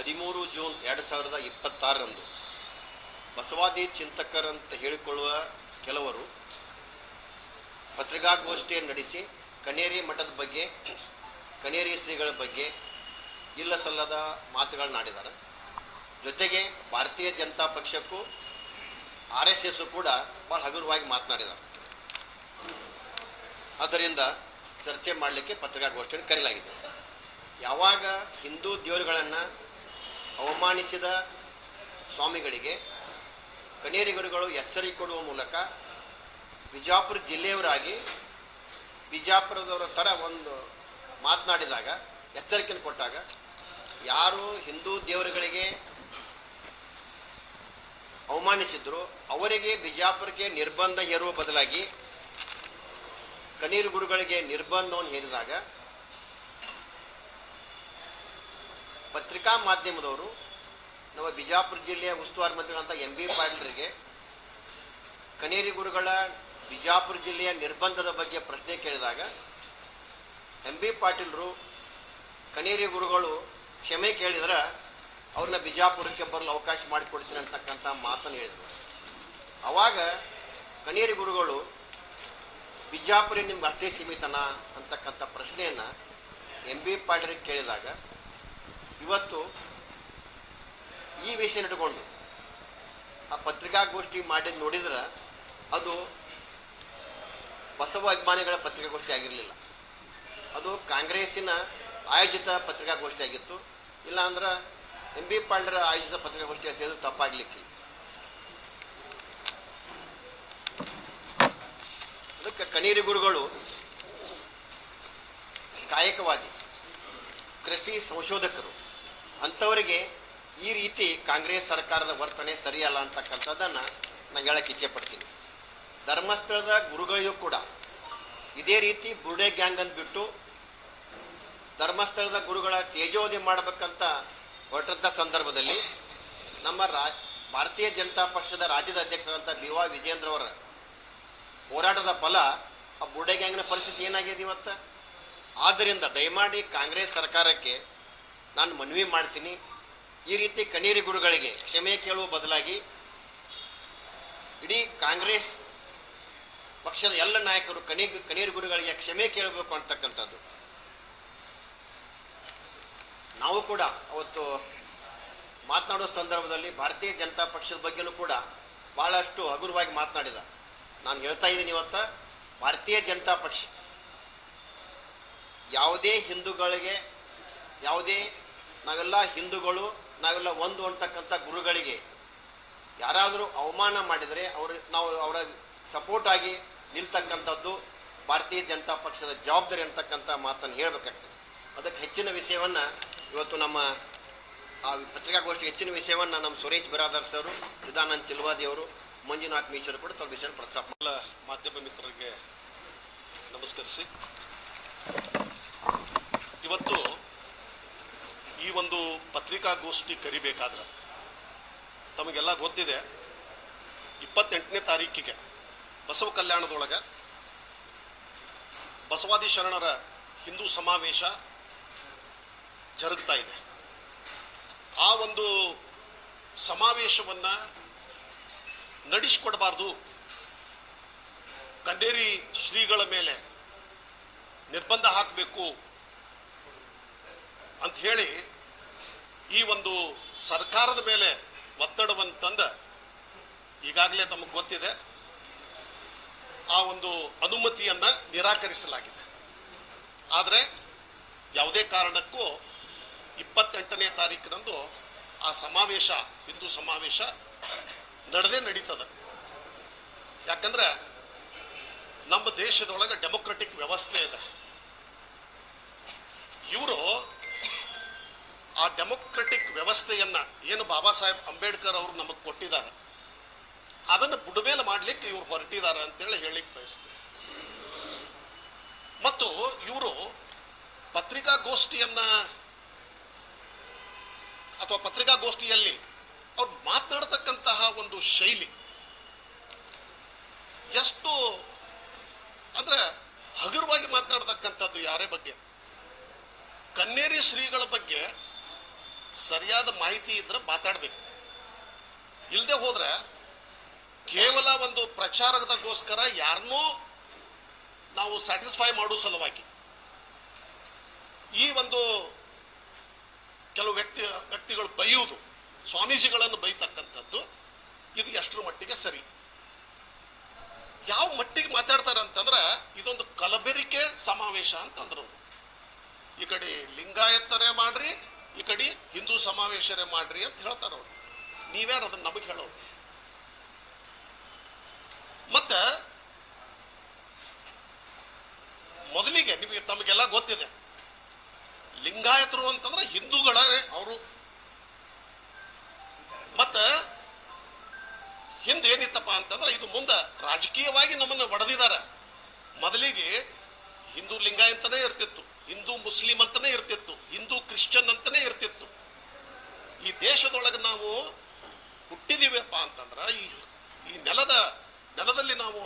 13 June 2026ರಂದು ಬಸವಾದಿ ಚಿಂತಕರಂತ ಹೇಳಿಕೊಳ್ಳುವ ಕೆಲವರು ಪತ್ರಿಕಾಗೋಷ್ಠಿಯನ್ನು ನಡೆಸಿ ಕನೇರಿ ಮಠದ ಬಗ್ಗೆ, ಕನೇರಿ ಶ್ರೀಗಳ ಬಗ್ಗೆ ಇಲ್ಲ ಸಲ್ಲದ ಮಾತುಗಳನ್ನಾಡಿದ್ದಾರೆ. ಜೊತೆಗೆ ಭಾರತೀಯ ಜನತಾ ಪಕ್ಷಕ್ಕೂ RSS ಕೂಡ ಭಾಳ ಹಗುರವಾಗಿ ಮಾತನಾಡಿದ್ದಾರೆ. ಆದ್ದರಿಂದ ಚರ್ಚೆ ಮಾಡಲಿಕ್ಕೆ ಪತ್ರಿಕಾಗೋಷ್ಠಿಯನ್ನು ಕರೆಯಲಾಗಿದೆ. ಯಾವಾಗ ಹಿಂದೂ ದೇವರುಗಳನ್ನು ಅವಮಾನಿಸಿದ ಸ್ವಾಮಿಗಳಿಗೆ ಕನೇರಿ ಗುರುಗಳು ಎಚ್ಚರಿಕೆ ಕೊಡುವ ಮೂಲಕ ಬಿಜಾಪುರ ಜಿಲ್ಲೆಯವರಾಗಿ ಬಿಜಾಪುರದವರ ಥರ ಒಂದು ಮಾತನಾಡಿದಾಗ, ಎಚ್ಚರಿಕೆಯನ್ನು ಕೊಟ್ಟಾಗ, ಯಾರು ಹಿಂದೂ ದೇವರುಗಳಿಗೆ ಅವಮಾನಿಸಿದ್ರು ಅವರಿಗೆ ಬಿಜಾಪುರಕ್ಕೆ ನಿರ್ಬಂಧ ಹೇರುವ ಬದಲಾಗಿ ಕನೇರಿ ಗುರುಗಳಿಗೆ ನಿರ್ಬಂಧವನ್ನು ಹೇರಿದಾಗ ಪತ್ರಿಕಾ ಮಾಧ್ಯಮದವರು ನಮ್ಮ ಬಿಜಾಪುರ ಜಿಲ್ಲೆಯ ಉಸ್ತುವಾರಿ ಮಂತ್ರಿಗಳಂತ MB ಪಾಟೀಲರಿಗೆ ಕನೇರಿ ಗುರುಗಳ ಬಿಜಾಪುರ ಜಿಲ್ಲೆಯ ನಿರ್ಬಂಧದ ಬಗ್ಗೆ ಪ್ರಶ್ನೆ ಕೇಳಿದಾಗ MB ಪಾಟೀಲರು ಕನೇರಿ ಗುರುಗಳು ಕ್ಷಮೆ ಕೇಳಿದ್ರೆ ಅವ್ರನ್ನ ಬಿಜಾಪುರಕ್ಕೆ ಬರಲು ಅವಕಾಶ ಮಾಡಿಕೊಡ್ತೀನಿ ಅಂತಕ್ಕಂಥ ಮಾತನ್ನು ಹೇಳಿದರು. ಆವಾಗ ಕನೇರಿ ಗುರುಗಳು ಬಿಜಾಪುರ ನಿಮ್ಗೆ ಅಷ್ಟೇ ಸೀಮಿತನ ಅಂತಕ್ಕಂಥ ಪ್ರಶ್ನೆಯನ್ನು MB ಪಾಟೀಲರಿಗೆ ಕೇಳಿದಾಗ ಇವತ್ತು ಈ ವಿಷಯ ಇಟ್ಕೊಂಡು ಆ ಪತ್ರಿಕಾಗೋಷ್ಠಿ ಮಾಡಿದ್ದು ನೋಡಿದ್ರೆ ಅದು ಬಸವ ಅಭಿಮಾನಿಗಳ ಪತ್ರಿಕಾಗೋಷ್ಠಿ ಆಗಿರಲಿಲ್ಲ, ಅದು ಕಾಂಗ್ರೆಸ್ಸಿನ ಆಯೋಜಿತ ಪತ್ರಿಕಾಗೋಷ್ಠಿ ಆಗಿತ್ತು. ಇಲ್ಲ ಅಂದ್ರೆ MB ಪಾಟೀಲರ ಆಯೋಜಿತ ಪತ್ರಿಕಾಗೋಷ್ಠಿ ಅಂತ ಹೇಳಿದ್ರು ತಪ್ಪಾಗಲಿಕ್ಕೆ. ಅದಕ್ಕೆ ಕನೇರಿ ಗುರುಗಳು ಕಾಯಕವಾದಿ, ಕೃಷಿ ಸಂಶೋಧಕರು, ಅಂಥವರಿಗೆ ಈ ರೀತಿ ಕಾಂಗ್ರೆಸ್ ಸರ್ಕಾರದ ವರ್ತನೆ ಸರಿಯಲ್ಲ ಅಂತಕ್ಕಂಥದ್ದನ್ನು ನಾನು ಹೇಳಕ್ಕೆ ಇಚ್ಛೆ ಪಡ್ತೀನಿ. ಧರ್ಮಸ್ಥಳದ ಗುರುಗಳಿಗೂ ಕೂಡ ಇದೇ ರೀತಿ ಬುರ್ಡೆ ಗ್ಯಾಂಗ್ ಅಂದ್ಬಿಟ್ಟು ಧರ್ಮಸ್ಥಳದ ಗುರುಗಳ ತೇಜೋವಧೆ ಮಾಡಬೇಕಂತ ಹೊರಟಂಥ ಸಂದರ್ಭದಲ್ಲಿ ನಮ್ಮ ಭಾರತೀಯ ಜನತಾ ಪಕ್ಷದ ರಾಜ್ಯದ ಅಧ್ಯಕ್ಷರಂಥ BY ವಿಜೇಂದ್ರ ಅವರ ಹೋರಾಟದ ಫಲ ಆ ಬುರ್ಡೆ ಗ್ಯಾಂಗ್ನ ಪರಿಸ್ಥಿತಿ ಏನಾಗಿದೆ ಇವತ್ತು. ಆದ್ದರಿಂದ ದಯಮಾಡಿ ಕಾಂಗ್ರೆಸ್ ಸರ್ಕಾರಕ್ಕೆ ನಾನು ಮನವಿ ಮಾಡ್ತೀನಿ, ಈ ರೀತಿ ಕನೇರಿ ಗುರುಗಳಿಗೆ ಕ್ಷಮೆ ಕೇಳುವ ಬದಲಾಗಿ ಇಡೀ ಕಾಂಗ್ರೆಸ್ ಪಕ್ಷದ ಎಲ್ಲ ನಾಯಕರು ಕನೇರಿ ಗುರುಗಳಿಗೆ ಕ್ಷಮೆ ಕೇಳಬೇಕು ಅಂತಕ್ಕಂಥದ್ದು. ನಾವು ಕೂಡ ಅವತ್ತು ಮಾತನಾಡೋ ಸಂದರ್ಭದಲ್ಲಿ ಭಾರತೀಯ ಜನತಾ ಪಕ್ಷದ ಬಗ್ಗೆನೂ ಕೂಡ ಭಾಳಷ್ಟು ಹಗುರವಾಗಿ ಮಾತನಾಡಿದ. ನಾನು ಹೇಳ್ತಾ ಇದ್ದೀನಿ, ಇವತ್ತು ಭಾರತೀಯ ಜನತಾ ಪಕ್ಷ ಯಾವುದೇ ಹಿಂದೂಗಳಿಗೆ, ಯಾವುದೇ ನಾವೆಲ್ಲ ಹಿಂದೂಗಳು, ನಾವೆಲ್ಲ ಒಂದು ಅಂತಕ್ಕಂಥ ಗುರುಗಳಿಗೆ ಯಾರಾದರೂ ಅವಮಾನ ಮಾಡಿದರೆ ನಾವು ಅವರ ಸಪೋರ್ಟ್ ಆಗಿ ನಿಲ್ತಕ್ಕಂಥದ್ದು ಭಾರತೀಯ ಜನತಾ ಪಕ್ಷದ ಜವಾಬ್ದಾರಿ ಅಂತಕ್ಕಂಥ ಮಾತನ್ನು ಹೇಳಬೇಕಾಗ್ತದೆ. ಅದಕ್ಕೆ ಹೆಚ್ಚಿನ ವಿಷಯವನ್ನು ಇವತ್ತು ನಮ್ಮ ಆ ಪತ್ರಿಕಾಗೋಷ್ಠಿ ಹೆಚ್ಚಿನ ವಿಷಯವನ್ನು ನಮ್ಮ ಸುರೇಶ್ ಬಿರಾದರ್ ಸರು, ಚಿದಾನಂದ್ ಚಿಲ್ವಾದಿ ಅವರು, ಮಂಜುನಾಥ್ ಮೀಶ್ವರು ಕೂಡ ಸ್ವಲ್ಪ ವಿಷಯ ಪ್ರಸ್ತಾಪ. ಮಾಧ್ಯಮ ಮಿತ್ರರಿಗೆ ನಮಸ್ಕರಿಸಿ, ಇವತ್ತು ಈ ಒಂದು ಪತ್ರಿಕಾಗೋಷ್ಠಿ ಕರಿಬೇಕಾದ್ರೆ ತಮಗೆಲ್ಲ ಗೊತ್ತಿದೆ, 28ನೇ ತಾರೀಕಿಗೆ ಬಸವ ಕಲ್ಯಾಣದೊಳಗೆ ಬಸವಾದಿ ಶರಣರ ಹಿಂದೂ ಸಮಾವೇಶ ಜರುಗ್ತಾ ಇದೆ. ಆ ಒಂದು ಸಮಾವೇಶವನ್ನು ನಡೆಸಿಕೊಡಬಾರ್ದು, ಕನೇರಿ ಶ್ರೀಗಳ ಮೇಲೆ ನಿರ್ಬಂಧ ಹಾಕಬೇಕು ಅಂತ ಹೇಳಿ ಈ ಒಂದು ಸರ್ಕಾರದ ಮೇಲೆ ಒತ್ತಡವನ್ನು ತಂದ ಈಗಾಗಲೇ ತಮಗೆ ಗೊತ್ತಿದೆ, ಆ ಒಂದು ಅನುಮತಿಯನ್ನು ನಿರಾಕರಿಸಲಾಗಿದೆ. ಆದರೆ ಯಾವುದೇ ಕಾರಣಕ್ಕೂ 28ನೇ ತಾರೀಕಿನಂದು ಆ ಸಮಾವೇಶ, ಹಿಂದೂ ಸಮಾವೇಶ ನಡೀತದೆ. ಯಾಕಂದ್ರೆ ನಮ್ಮ ದೇಶದೊಳಗೆ ಡೆಮೊಕ್ರೆಟಿಕ್ ವ್ಯವಸ್ಥೆ ಇದೆ. ಇವರು ಆ ಡೆಮೊಕ್ರೆಟಿಕ್ ವ್ಯವಸ್ಥೆಯನ್ನು ಏನು ಬಾಬಾ ಸಾಹೇಬ್ ಅಂಬೇಡ್ಕರ್ ಅವರು ನಮಗೆ ಕೊಟ್ಟಿದ್ದಾರೆ ಅದನ್ನು ಬುಡಮೇಲೆ ಮಾಡಲಿಕ್ಕೆ ಇವರು ಹೊರಟಿದ್ದಾರೆ ಅಂತೇಳಿ ಹೇಳಲಿಕ್ಕೆ ಬಯಸ್ತಾರೆ. ಮತ್ತು ಇವರು ಪತ್ರಿಕಾಗೋಷ್ಠಿಯನ್ನು ಅಥವಾ ಪತ್ರಿಕಾಗೋಷ್ಠಿಯಲ್ಲಿ ಅವ್ರು ಮಾತನಾಡ್ತಕ್ಕಂತಹ ಒಂದು ಶೈಲಿ ಎಷ್ಟು ಅಂದರೆ ಹಗುರವಾಗಿ ಮಾತನಾಡ್ತಕ್ಕಂಥದ್ದು ಯಾರೇ ಬಗ್ಗೆ. ಕನ್ನೇರಿ ಶ್ರೀಗಳ ಬಗ್ಗೆ ಸರಿಯಾದ ಮಾಹಿತಿ ಇದ್ರೆ ಮಾತಾಡಬೇಕು. ಇಲ್ಲದೆ ಹೋದ್ರೆ ಕೇವಲ ಒಂದು ಪ್ರಚಾರದಗೋಸ್ಕರ ಯಾರನ್ನೋ ನಾವು ಸ್ಯಾಟಿಸ್ಫೈ ಮಾಡೋ ಸಲುವಾಗಿ ಈ ಒಂದು ಕೆಲವು ವ್ಯಕ್ತಿಗಳು ಬೈಯುವುದು, ಸ್ವಾಮೀಜಿಗಳನ್ನು ಬೈತಕ್ಕಂಥದ್ದು, ಇದು ಎಷ್ಟರ ಮಟ್ಟಿಗೆ ಸರಿ? ಯಾವ ಮಟ್ಟಿಗೆ ಮಾತಾಡ್ತಾರೆ ಅಂತಂದ್ರೆ ಇದೊಂದು ಕಲಬೆರಿಕೆ ಸಮಾವೇಶ ಅಂತಂದ್ರು. ಈ ಕಡೆ ಲಿಂಗಾಯತರೇ ಮಾಡ್ರಿ, ಈ ಕಡೆ ಹಿಂದೂ ಸಮಾವೇಶರೇ ಮಾಡ್ರಿ ಅಂತ ಹೇಳ್ತಾರ ಅವ್ರು. ನೀವ್ಯಾರು ಅದನ್ನ ನಮಗೆ ಹೇಳೋರು? ಮತ್ತೆ ಮೊದಲಿಗೆ ನಿಮಗೆ ತಮಗೆಲ್ಲ ಗೊತ್ತಿದೆ, ಲಿಂಗಾಯತರು ಅಂತಂದ್ರೆ ಹಿಂದೂಗಳೇ ಅವರು. ಮತ್ತೆ ಹಿಂದೇನಿತ್ತಪ್ಪ ಅಂತಂದ್ರೆ ಇದು ಮುಂದೆ ರಾಜಕೀಯವಾಗಿ ನಮ್ಮನ್ನು ಒಡೆದಿದ್ದಾರೆ. ಮೊದಲಿಗೆ ಹಿಂದೂ ಲಿಂಗಾಯತನೇ ಇರ್ತಿತ್ತು, ಹಿಂದೂ ಮುಸ್ಲಿಂ ಅಂತಾನೆ ಇರ್ತಿತ್ತು, ಹಿಂದೂ ಕ್ರಿಶ್ಚಿಯನ್ ಅಂತಾನೆ ಇರ್ತಿತ್ತು. ಈ ದೇಶದೊಳಗೆ ನಾವು ಹುಟ್ಟಿದೀವಪ್ಪ ಅಂತಂದ್ರೆ ಈ ನೆಲದಲ್ಲಿ ನಾವು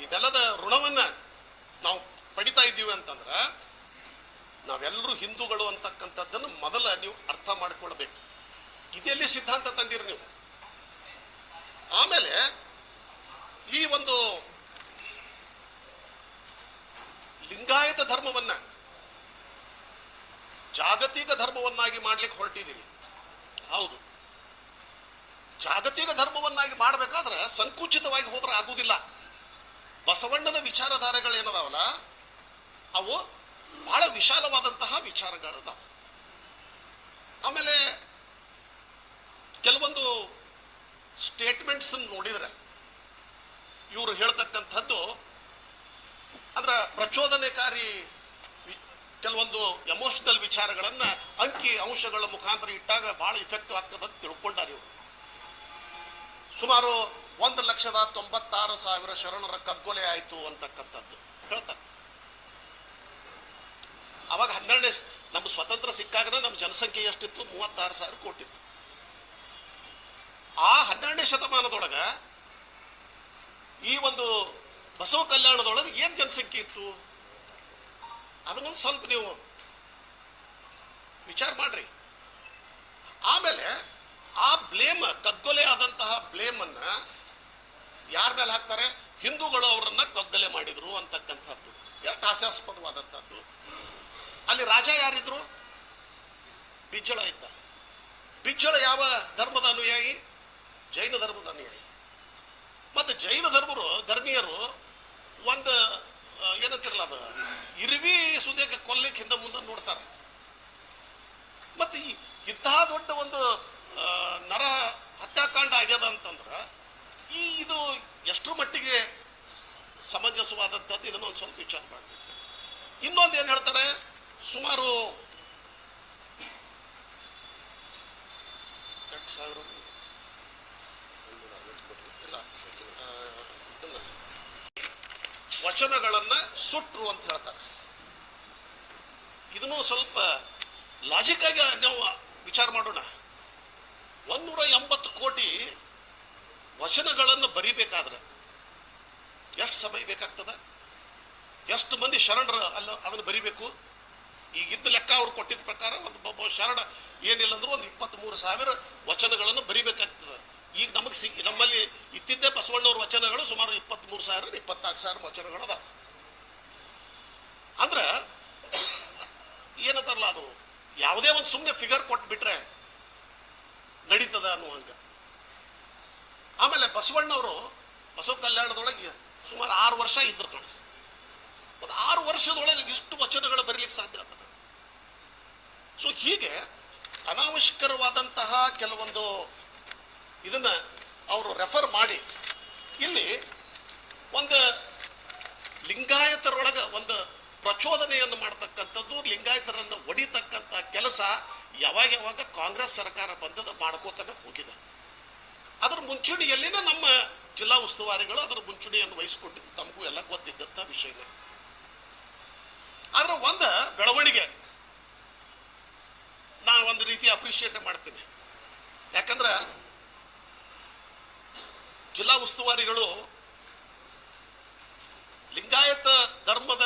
ಈ ನೆಲದ ಋಣವನ್ನ ನಾವು ಪಡಿತಾ ಇದ್ದೀವಿ ಅಂತಂದ್ರೆ ನಾವೆಲ್ಲರೂ ಹಿಂದೂಗಳು ಅಂತಕ್ಕಂಥದ್ದನ್ನು ಮೊದಲ ನೀವು ಅರ್ಥ ಮಾಡಿಕೊಳ್ಬೇಕು. ಇದೆಲ್ಲಿ ಸಿದ್ಧಾಂತ ತಂದಿರಿ ನೀವು? ಆಮೇಲೆ ಈ ಒಂದು ಲಿಂಗಾಯತ ಧರ್ಮವನ್ನ ಜಾಗತಿಕ ಧರ್ಮವನ್ನಾಗಿ ಮಾಡ್ಲಿಕ್ಕೆ ಹೊರಟಿದ್ದೀರಿ. ಹೌದು, ಜಾಗತಿಕ ಧರ್ಮವನ್ನಾಗಿ ಮಾಡಬೇಕಾದ್ರೆ ಸಂಕುಚಿತವಾಗಿ ಹೋದ್ರೆ ಆಗುವುದಿಲ್ಲ. ಬಸವಣ್ಣನ ವಿಚಾರಧಾರೆಗಳೇನದಾವಲ್ಲ ಅವು ಬಹಳ ವಿಶಾಲವಾದಂತಹ ವಿಚಾರಗಳದಾವ. ಆಮೇಲೆ ಕೆಲವೊಂದು ಸ್ಟೇಟ್ಮೆಂಟ್ಸ್ ನೋಡಿದ್ರೆ ಇವರು ಹೇಳ್ತಕ್ಕಂಥದ್ದು ಅದರ ಪ್ರಚೋದನೆಕಾರಿ ಕೆಲವೊಂದು ಎಮೋಷನಲ್ ವಿಚಾರಗಳನ್ನ ಅಂಕಿ ಅಂಶಗಳ ಮುಖಾಂತರ ಇಟ್ಟಾಗ ಬಹಳ ಇಫೆಕ್ಟಿವ್ ಆಗ್ತದೆ ಅಂತ ತಿಳ್ಕೊಂಡಾರ ಇವರು. ಸುಮಾರು 1,96,000 ಶರಣರ ಕಗ್ಗೊಲೆ ಆಯಿತು ಅಂತಕ್ಕಂಥದ್ದು ಹೇಳ್ತಾರೆ. ಅವಾಗ 12ನೇ ನಮ್ಮ ಸ್ವತಂತ್ರ ಸಿಕ್ಕಾಗ ನಮ್ಮ ಜನಸಂಖ್ಯೆ ಎಷ್ಟಿತ್ತು? 36,000 ಕೋಟಿತ್ತು. ಆ 12ನೇ ಶತಮಾನದೊಳಗ ಈ ಒಂದು ಬಸವ ಕಲ್ಯಾಣದೊಳಗೆ ಏನು ಜನಸಂಖ್ಯೆ ಇತ್ತು ಅದನ್ನೊಂದು ಸ್ವಲ್ಪ ನೀವು ವಿಚಾರ ಮಾಡ್ರಿ. ಆಮೇಲೆ ಆ ಬ್ಲೇಮ್, ಕಗ್ಗೊಲೆ ಆದಂತಹ ಬ್ಲೇಮ್ ಅನ್ನ ಯಾರ ಮೇಲೆ ಹಾಕ್ತಾರೆ? ಹಿಂದೂಗಳು ಅವರನ್ನ ಕಗ್ಗೊಲೆ ಮಾಡಿದ್ರು ಅಂತಕ್ಕಂಥದ್ದು ಎಷ್ಟು ಹಾಸ್ಯಾಸ್ಪದವಾದಂಥದ್ದು. ಅಲ್ಲಿ ರಾಜ ಯಾರಿದ್ರು? ಬಿಜ್ಜಳ ಇದ್ದ. ಬಿಜ್ಜಳ ಯಾವ ಧರ್ಮದ ಅನುಯಾಯಿ? ಜೈನ ಧರ್ಮದ ಅನುಯಾಯಿ. ಮತ್ತೆ ಜೈನ ಧರ್ಮೀಯರು ಒಂದು ಏನಂತಿರಲ್ಲ, ಅದು ಇರುವಿ ಸುದೇಕ ಕೊಲ್ಲಿಕ್ಕೆ ಹಿಂದೆ ಮುಂದೆ ನೋಡ್ತಾರೆ. ಮತ್ತೆ ಇಂಥ ದೊಡ್ಡ ಒಂದು ನರ ಹತ್ಯಾಕಾಂಡ ಆಗ್ಯದ ಅಂತಂದ್ರೆ ಇದು ಎಷ್ಟರ ಮಟ್ಟಿಗೆ ಸಮಂಜಸವಾದಂಥದ್ದು? ಇದನ್ನೊಂದು ಸ್ವಲ್ಪ ವಿಚಾರ ಮಾಡಬೇಕು. ಇನ್ನೊಂದು ಏನು ಹೇಳ್ತಾರೆ, ಸುಮಾರು 8,000 ವಚನಗಳನ್ನ ಸುಟ್ರು ಅಂತ ಹೇಳ್ತಾರೆ. ಇದನ್ನು ಸ್ವಲ್ಪ ಲಾಜಿಕ್ ಆಗಿ ನಾವು ವಿಚಾರ ಮಾಡೋಣ. 180 ಕೋಟಿ ವಚನಗಳನ್ನು ಬರಿಬೇಕಾದ್ರೆ ಎಷ್ಟು ಸಮಯ ಬೇಕಾಗ್ತದೆ? ಎಷ್ಟು ಮಂದಿ ಶರಣರು ಅದನ್ನು ಬರಿಬೇಕು? ಈಗಿದ್ದ ಲೆಕ್ಕ ಅವ್ರು ಕೊಟ್ಟಿದ್ದ ಪ್ರಕಾರ ಒಬ್ಬ ಶರಣ ಏನಿಲ್ಲ ಅಂದ್ರೂ 23,000 ವಚನಗಳನ್ನು ಬರಿಬೇಕಾಗ್ತದೆ. ಈಗ ನಮ್ಮಲ್ಲಿ ಇತ್ತಿದ್ದೇ ಬಸವಣ್ಣವ್ರ ವಚನಗಳು ಸುಮಾರು 23,000 24,000 ವಚನಗಳು ಅದಾವ. ಅಂದ್ರೆ ಏನಂತಾರಲ್ಲ, ಅದು ಯಾವುದೇ ಒಂದು ಸುಮ್ಮನೆ ಫಿಗರ್ ಕೊಟ್ಬಿಟ್ರೆ ನಡೀತದ ಅನ್ನುವಂಗ. ಆಮೇಲೆ ಬಸವಣ್ಣವರು ಬಸವ ಕಲ್ಯಾಣದೊಳಗೆ ಸುಮಾರು 6 ವರ್ಷ ಇದ್ರು ಕಾಣಿಸ್ತು. ಮತ್ತು 6 ವರ್ಷದೊಳಗೆ ಇಷ್ಟು ವಚನಗಳು ಬರೀಲಿಕ್ಕೆ ಸಾಧ್ಯ ಆಗ್ತದೆ. ಸೊ ಹೀಗೆ ಅನಾವಶ್ಯಕರವಾದಂತಹ ಕೆಲವೊಂದು ಇದನ್ನ ಅವರು ರೆಫರ್ ಮಾಡಿ ಇಲ್ಲಿ ಒಂದು ಲಿಂಗಾಯತರೊಳಗೆ ಒಂದು ಪ್ರಚೋದನೆಯನ್ನು ಮಾಡ್ತಕ್ಕಂಥದ್ದು, ಲಿಂಗಾಯತರನ್ನು ಒಡಿತಕ್ಕಂಥ ಕೆಲಸ ಯಾವಾಗ ಕಾಂಗ್ರೆಸ್ ಸರ್ಕಾರ ಬಂದದ ಮಾಡ್ಕೋತಾನೆ ಹೋಗಿದೆ. ಅದರ ಮುಂಚೂಣಿಯಲ್ಲಿನ ನಮ್ಮ ಜಿಲ್ಲಾ ಉಸ್ತುವಾರಿಗಳು ಅದರ ಮುಂಚೂಣಿಯನ್ನು ವಹಿಸಿಕೊಂಡಿದ್ದು ತಮಗೂ ಎಲ್ಲ ಗೊತ್ತಿದ್ದಂಥ ವಿಷಯನೇ. ಆದ್ರೆ ಒಂದು ಬೆಳವಣಿಗೆ ನಾನು ಒಂದು ರೀತಿ ಅಪ್ರಿಷಿಯೇಟ್ ಮಾಡ್ತೀನಿ. ಯಾಕಂದ್ರೆ ಜಿಲ್ಲಾ ಉಸ್ತುವಾರಿಗಳು ಲಿಂಗಾಯತ ಧರ್ಮದ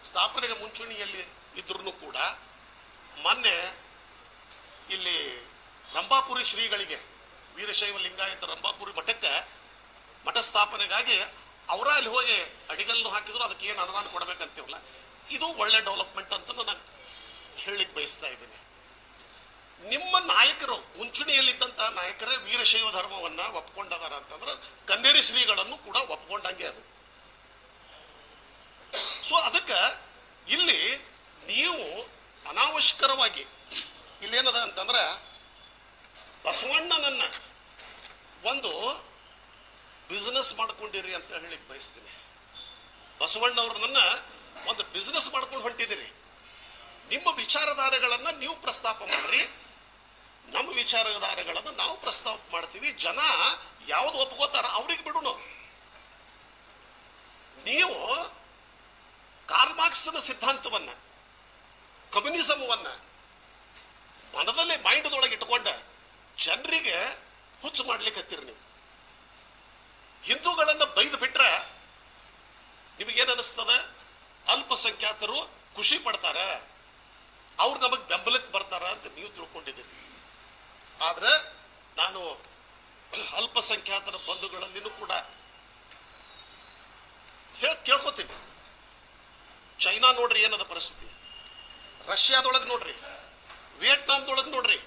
ಸ್ಥಾಪನೆಗೆ ಮುಂಚೂಣಿಯಲ್ಲಿ ಇದ್ರೂ ಕೂಡ ಮೊನ್ನೆ ಇಲ್ಲಿ ರಂಭಾಪುರಿ ಶ್ರೀಗಳಿಗೆ, ವೀರಶೈವ ಲಿಂಗಾಯತ ರಂಭಾಪುರಿ ಮಠಕ್ಕೆ ಮಠ ಸ್ಥಾಪನೆಗಾಗಿ ಅವರ ಅಲ್ಲಿ ಹೋಗಿ ಅಡಿಗಲ್ಲು ಹಾಕಿದ್ರು, ಅದಕ್ಕೆ ಏನು ಅನುದಾನ ಕೊಡಬೇಕಂತೀವಲ್ಲ, ಇದು ಒಳ್ಳೆ ಡೆವಲಪ್ಮೆಂಟ್ ಅಂತ ನಾನು ಹೇಳಲಿಕ್ಕೆ ಬಯಸ್ತಾ ಇದ್ದೀನಿ. ನಿಮ್ಮ ನಾಯಕರು, ಮುಂಚೂಣಿಯಲ್ಲಿದ್ದಂಥ ನಾಯಕರೇ ವೀರಶೈವ ಧರ್ಮವನ್ನ ಒಪ್ಕೊಂಡದಾರ ಅಂತಂದ್ರೆ ಕನ್ನೇರಿ ಶ್ರೀಗಳನ್ನು ಕೂಡ ಒಪ್ಕೊಂಡಂಗೆ ಅದು. ಸೊ ಅದಕ್ಕೆ ಇಲ್ಲಿ ನೀವು ಅನಾವಶ್ಯಕರವಾಗಿ ಇಲ್ಲೇನದ ಅಂತಂದ್ರೆ ಬಸವಣ್ಣನನ್ನ ಒಂದು ಬಿಸ್ನೆಸ್ ಮಾಡ್ಕೊಂಡಿರಿ ಅಂತ ಹೇಳಿಕ್ ಬಯಸ್ತೀನಿ. ಬಸವಣ್ಣವ್ರನ್ನ ಒಂದು ಬಿಸ್ನೆಸ್ ಮಾಡ್ಕೊಂಡು ಹೊಂಟಿದ್ದೀರಿ. ನಿಮ್ಮ ವಿಚಾರಧಾರೆಗಳನ್ನ ನೀವು ಪ್ರಸ್ತಾಪ ಮಾಡ್ರಿ, ನಮ್ಮ ವಿಚಾರಧಾರೆಗಳನ್ನು ನಾವು ಪ್ರಸ್ತಾಪ ಮಾಡ್ತೀವಿ. ಜನ ಯಾವ್ದು ಒಪ್ಕೋತಾರ ಅವ್ರಿಗೆ ಬಿಡೋಣ. ನೀವು ಕಾರ್ಲ್ ಮಾರ್ಕ್ಸ್ನ ಸಿದ್ಧಾಂತವನ್ನ, ಕಮ್ಯುನಿಸಮವನ್ನ ಮನದಲ್ಲಿ ಮೈಂಡ್ದೊಳಗೆ ಇಟ್ಕೊಂಡ ಜನರಿಗೆ ಹುಚ್ಚು ಮಾಡ್ಲಿಕ್ಕೆ ಹತ್ತೀರಿ. ನೀವು ಹಿಂದೂಗಳನ್ನ ಬೈದು ಬಿಟ್ರೆ ನಿಮಗೇನು ಅನಿಸ್ತದ? ಅಲ್ಪಸಂಖ್ಯಾತರು ಖುಷಿ ಪಡ್ತಾರ, ಅವ್ರು ನಮಗೆ ಬೆಂಬಲಕ್ಕೆ ಬರ್ತಾರ ಅಂತ ನೀವು ತಿಳ್ಕೊಂಡಿದ್ದೀರಿ. ಆದ್ರೆ ನಾನು ಅಲ್ಪಸಂಖ್ಯಾತರ ಬಂಧುಗಳಲ್ಲಿನೂ ಕೂಡ ಕೇಳ್ಕೊತೀನಿ. ಚೈನಾ ನೋಡ್ರಿ ಏನದ ಪರಿಸ್ಥಿತಿ, ರಷ್ಯಾದೊಳಗೆ ನೋಡ್ರಿ, ವಿಯೆಟ್ನಾಂದೊಳಗೆ ನೋಡ್ರಿ,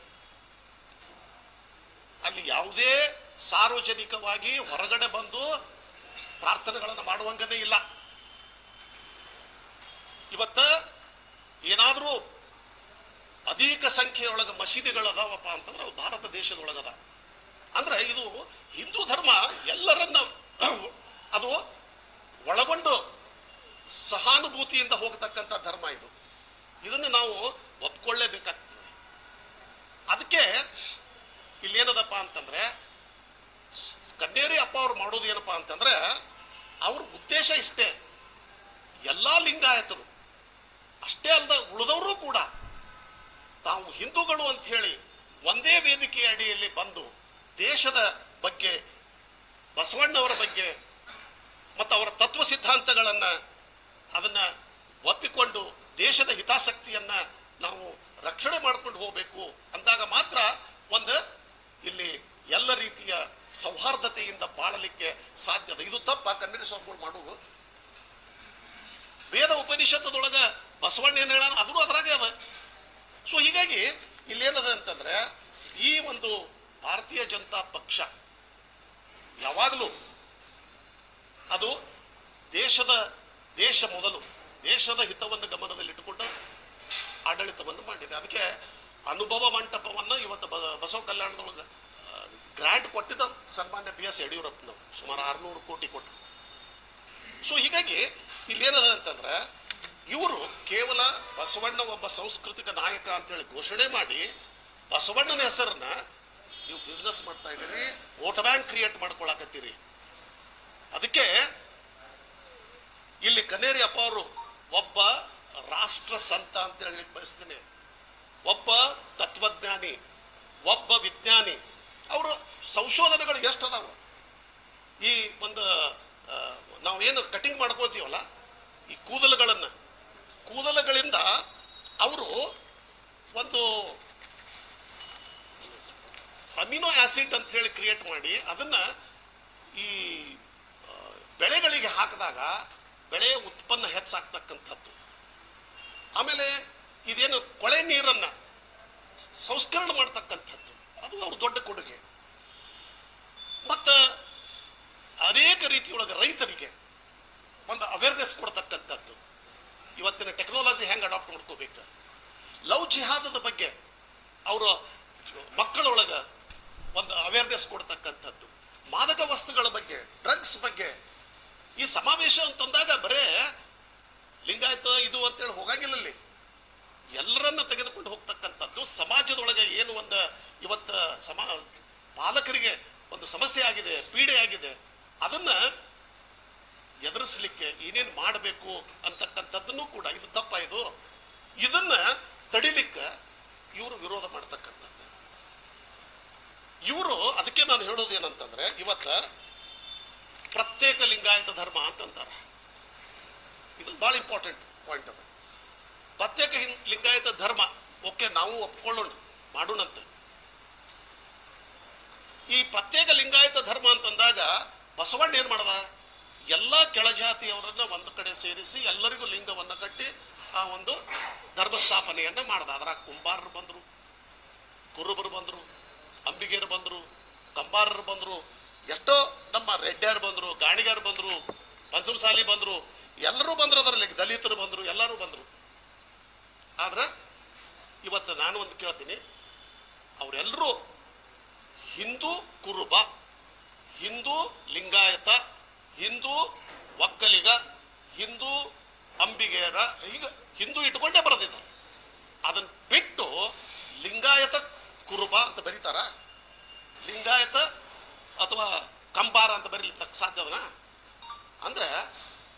ಅಲ್ಲಿ ಯಾವುದೇ ಸಾರ್ವಜನಿಕವಾಗಿ ಹೊರಗಡೆ ಬಂದು ಪ್ರಾರ್ಥನೆಗಳನ್ನು ಮಾಡುವಂಗನೇ ಇಲ್ಲ. ಇವತ್ತ ಏನಾದರೂ ಅಧಿಕ ಸಂಖ್ಯೆಯೊಳಗೆ ಮಸೀದಿಗಳದಾವಪ್ಪ ಅಂತಂದ್ರೆ ಅವು ಭಾರತ ದೇಶದೊಳಗದ. ಅಂದ್ರೆ ಇದು ಹಿಂದೂ ಧರ್ಮ ಎಲ್ಲರನ್ನ ಅದು ಒಳಗೊಂಡು ಸಹಾನುಭೂತಿಯಿಂದ ಹೋಗತಕ್ಕಂಥ ಧರ್ಮ ಇದು. ಇದನ್ನು ನಾವು ಒಪ್ಕೊಳ್ಳೇಬೇಕಾಗ್ತದೆ. ಅದಕ್ಕೆ ಇಲ್ಲೇನದಪ್ಪ ಅಂತಂದ್ರೆ ಕನ್ನೇರಿ ಅಪ್ಪ ಅವ್ರು ಮಾಡೋದು ಏನಪ್ಪಾ ಅಂತಂದ್ರೆ ಅವ್ರ ಉದ್ದೇಶ ಇಷ್ಟೇ, ಎಲ್ಲಾ ಲಿಂಗಾಯತರು ಅಷ್ಟೇ ಅಲ್ಲದ ಉಳಿದವರು ಕೂಡ ತಾವು ಹಿಂದೂಗಳು ಅಂತ ಹೇಳಿ ಒಂದೇ ವೇದಿಕೆಯ ಅಡಿಯಲ್ಲಿ ಬಂದು ದೇಶದ ಬಗ್ಗೆ, ಬಸವಣ್ಣವರ ಬಗ್ಗೆ ಮತ್ತು ಅವರ ತತ್ವ ಸಿದ್ಧಾಂತಗಳನ್ನ ಅದನ್ನ ಒಪ್ಪಿಕೊಂಡು ದೇಶದ ಹಿತಾಸಕ್ತಿಯನ್ನ ನಾವು ರಕ್ಷಣೆ ಮಾಡ್ಕೊಂಡು ಹೋಗಬೇಕು ಅಂದಾಗ ಮಾತ್ರ ಒಂದು ಇಲ್ಲಿ ಎಲ್ಲ ರೀತಿಯ ಸೌಹಾರ್ದತೆಯಿಂದ ಬಾಳಲಿಕ್ಕೆ ಸಾಧ್ಯದ. ಇದು ತಪ್ಪ ಕನ್ನೇರಿ ಸ್ವಾಮಿಗಳು ಮಾಡುವುದು. ವೇದ ಉಪನಿಷತ್ತದೊಳಗ ಬಸವಣ್ಣ ಏನ್ ಹೇಳ ಅದು ಅದ್ರಾಗೆ ಅದ. ಸೊ ಹೀಗಾಗಿ ಇಲ್ಲೇನದ ಅಂತಂದ್ರೆ ಈ ಒಂದು ಭಾರತೀಯ ಜನತಾ ಪಕ್ಷ ಯಾವಾಗಲೂ ಅದು ದೇಶ ಮೊದಲು, ದೇಶದ ಹಿತವನ್ನು ಗಮನದಲ್ಲಿಟ್ಟುಕೊಂಡು ಆಡಳಿತವನ್ನು ಮಾಡಿದೆ. ಅದಕ್ಕೆ ಅನುಭವ ಮಂಟಪವನ್ನು ಇವತ್ತು ಬಸವ ಕಲ್ಯಾಣದೊಳಗೆ ಗ್ರಾಂಟ್ ಕೊಟ್ಟಿದ್ದ ಸನ್ಮಾನ್ಯ BS ಯಡಿಯೂರಪ್ಪನವರು ಸುಮಾರು 600 ಕೋಟಿ ಕೊಟ್ಟು. ಸೊ ಹೀಗಾಗಿ ಇಲ್ಲೇನದ ಅಂತಂದ್ರೆ ಇವರು ಕೇವಲ ಬಸವಣ್ಣ ಒಬ್ಬ ಸಾಂಸ್ಕೃತಿಕ ನಾಯಕ ಅಂತೇಳಿ ಘೋಷಣೆ ಮಾಡಿ ಬಸವಣ್ಣನ ಹೆಸರನ್ನ ನೀವು ಬಿಸ್ನೆಸ್ ಮಾಡ್ತಾ ಇದ್ದೀರಿ, ವೋಟ್ ಬ್ಯಾಂಕ್ ಕ್ರಿಯೇಟ್ ಮಾಡ್ಕೊಳಕತ್ತೀರಿ. ಅದಕ್ಕೆ ಇಲ್ಲಿ ಕನ್ನೇರಿ ಅಪ್ಪ ಅವರು ಒಬ್ಬ ರಾಷ್ಟ್ರ ಸಂತ ಅಂತ ಹೇಳಲಿಕ್ಕೆ ಬಯಸ್ತೀನಿ, ಒಬ್ಬ ತತ್ವಜ್ಞಾನಿ, ಒಬ್ಬ ವಿಜ್ಞಾನಿ. ಅವರು ಸಂಶೋಧನೆಗಳು ಎಷ್ಟದಾವ. ಈ ಒಂದು ನಾವೇನು ಕಟಿಂಗ್ ಮಾಡ್ಕೊಳ್ತೀವಲ್ಲ ಈ ಕೂದಲುಗಳಿಂದ ಅವರು ಒಂದು ಅಮಿನೋ ಆಸಿಡ್ ಅಂತ ಹೇಳಿ ಕ್ರಿಯೇಟ್ ಮಾಡಿ ಅದನ್ನ ಈ ಬೆಳೆಗಳಿಗೆ ಹಾಕಿದಾಗ ಬೆಳೆಯ ಉತ್ಪನ್ನ ಹೆಚ್ಚಾಗ್ತಕ್ಕಂಥದ್ದು. ಆಮೇಲೆ ಇದೇನು ಕೊಳೆ ನೀರನ್ನ ಸಂಸ್ಕರಣೆ ಮಾಡ್ತಕ್ಕಂಥದ್ದು, ಅದು ಅವ್ರ ದೊಡ್ಡ ಕೊಡುಗೆ. ಮತ್ತು ಅನೇಕ ರೀತಿಯೊಳಗೆ ರೈತರಿಗೆ ಒಂದು ಅವೇರ್ನೆಸ್ ಕೊಡ್ತಕ್ಕಂಥದ್ದು. ಇವತ್ತಿನ ಟೆಕ್ನಾಲಜಿ ಹೆಂಗೆ ಅಡಾಪ್ಟ್ ಮಾಡ್ಕೋಬೇಕು, ಲವ್ ಜಿಹಾದದ ಬಗ್ಗೆ ಅವರ ಮಕ್ಕಳೊಳಗೆ ಒಂದು ಅವೇರ್ನೆಸ್ ಕೊಡ್ತಕ್ಕಂಥದ್ದು, ಮಾದಕ ವಸ್ತುಗಳ ಬಗ್ಗೆ, ಡ್ರಗ್ಸ್ ಬಗ್ಗೆ. ಈ ಸಮಾವೇಶ ಅಂತಂದಾಗ ಬರೇ ಲಿಂಗಾಯತ ಇದು ಅಂತೇಳಿ ಹೋಗಂಗಿಲ್ಲಲ್ಲಿ, ಎಲ್ಲರನ್ನ ತೆಗೆದುಕೊಂಡು ಹೋಗ್ತಕ್ಕಂಥದ್ದು. ಸಮಾಜದೊಳಗೆ ಏನು ಒಂದು ಇವತ್ತು ಪಾಲಕರಿಗೆ ಒಂದು ಸಮಸ್ಯೆ ಆಗಿದೆ, ಪೀಡೆ ಆಗಿದೆ, ಅದನ್ನ ಎದುರಿಸಲಿಕ್ಕೆ ಏನೇನು ಮಾಡಬೇಕು ಅಂತಕ್ಕಂಥದ್ದನ್ನು ಕೂಡ ಇದು ತಪ್ಪ, ಇದನ್ನ ತಡಿಲಿಕ್ಕೆ ಇವರು ವಿರೋಧ ಮಾಡ್ತಕ್ಕಂಥದ್ದು. ಇವರು ಅದಕ್ಕೆ ನಾನು ಹೇಳೋದು ಏನಂತಂದ್ರೆ ಇವತ್ತ ಪ್ರತ್ಯೇಕ ಲಿಂಗಾಯತ ಧರ್ಮ ಅಂತಂತಾರೆ. ಇದು ಬಹಳ ಇಂಪಾರ್ಟೆಂಟ್ ಪಾಯಿಂಟ್ ಅದ. ಪ್ರತ್ಯೇಕ ಲಿಂಗಾಯತ ಧರ್ಮ ಓಕೆ, ನಾವು ಒಪ್ಕೊಳ್ಳೋಣ, ಮಾಡೋಣಂತೆ. ಈ ಪ್ರತ್ಯೇಕ ಲಿಂಗಾಯತ ಧರ್ಮ ಅಂತಂದಾಗ ಬಸವಣ್ಣ ಏನ್ ಮಾಡ್ದ, ಎಲ್ಲ ಕೆಳಜಾತಿಯವರನ್ನ ಒಂದು ಕಡೆ ಸೇರಿಸಿ ಎಲ್ಲರಿಗೂ ಲಿಂಗವನ್ನು ಕಟ್ಟಿ ಆ ಒಂದು ಧರ್ಮ ಸ್ಥಾಪನೆಯನ್ನ ಮಾಡ್ದ. ಅದರ ಕುಂಬಾರರು ಬಂದರು, ಕುರುಬರು ಬಂದರು, ಅಂಬಿಗೆರು ಬಂದರು, ಕಂಬಾರರು ಬಂದರು, ಎಷ್ಟೋ ನಮ್ಮ ರೆಡ್ಡಿಯರು ಬಂದರು, ಗಾಣಿಗರು ಬಂದರು, ಪಂಚಮಸಾಲಿ ಬಂದರು, ಎಲ್ಲರೂ ಬಂದರು. ಅದರಲ್ಲಿ ದಲಿತರು ಬಂದರು, ಎಲ್ಲರೂ ಬಂದರು. ಆದ್ರೆ ಇವತ್ತು ನಾನು ಒಂದು ಕೇಳ್ತೀನಿ, ಅವರೆಲ್ಲರೂ ಹಿಂದೂ ಕುರುಬ, ಹಿಂದೂ ಲಿಂಗಾಯತ, ಹಿಂದೂ ಒಕ್ಕಲಿಗ, ಹಿಂದೂ ಅಂಬಿಗೆಯರ, ಈಗ ಹಿಂದೂ ಇಟ್ಕೊಂಡೇ ಬರೆದಿದ್ದಾರೆ. ಅದನ್ನು ಬಿಟ್ಟು ಲಿಂಗಾಯತ ಕುರುಬ ಅಂತ ಬರೀತಾರ, ಲಿಂಗಾಯತ ಅಥವಾ ಕಂಬಾರ ಅಂತ ಬರೀಲಿಕ್ಕೆ ಸಾಧ್ಯದನಾ? ಅಂದ್ರೆ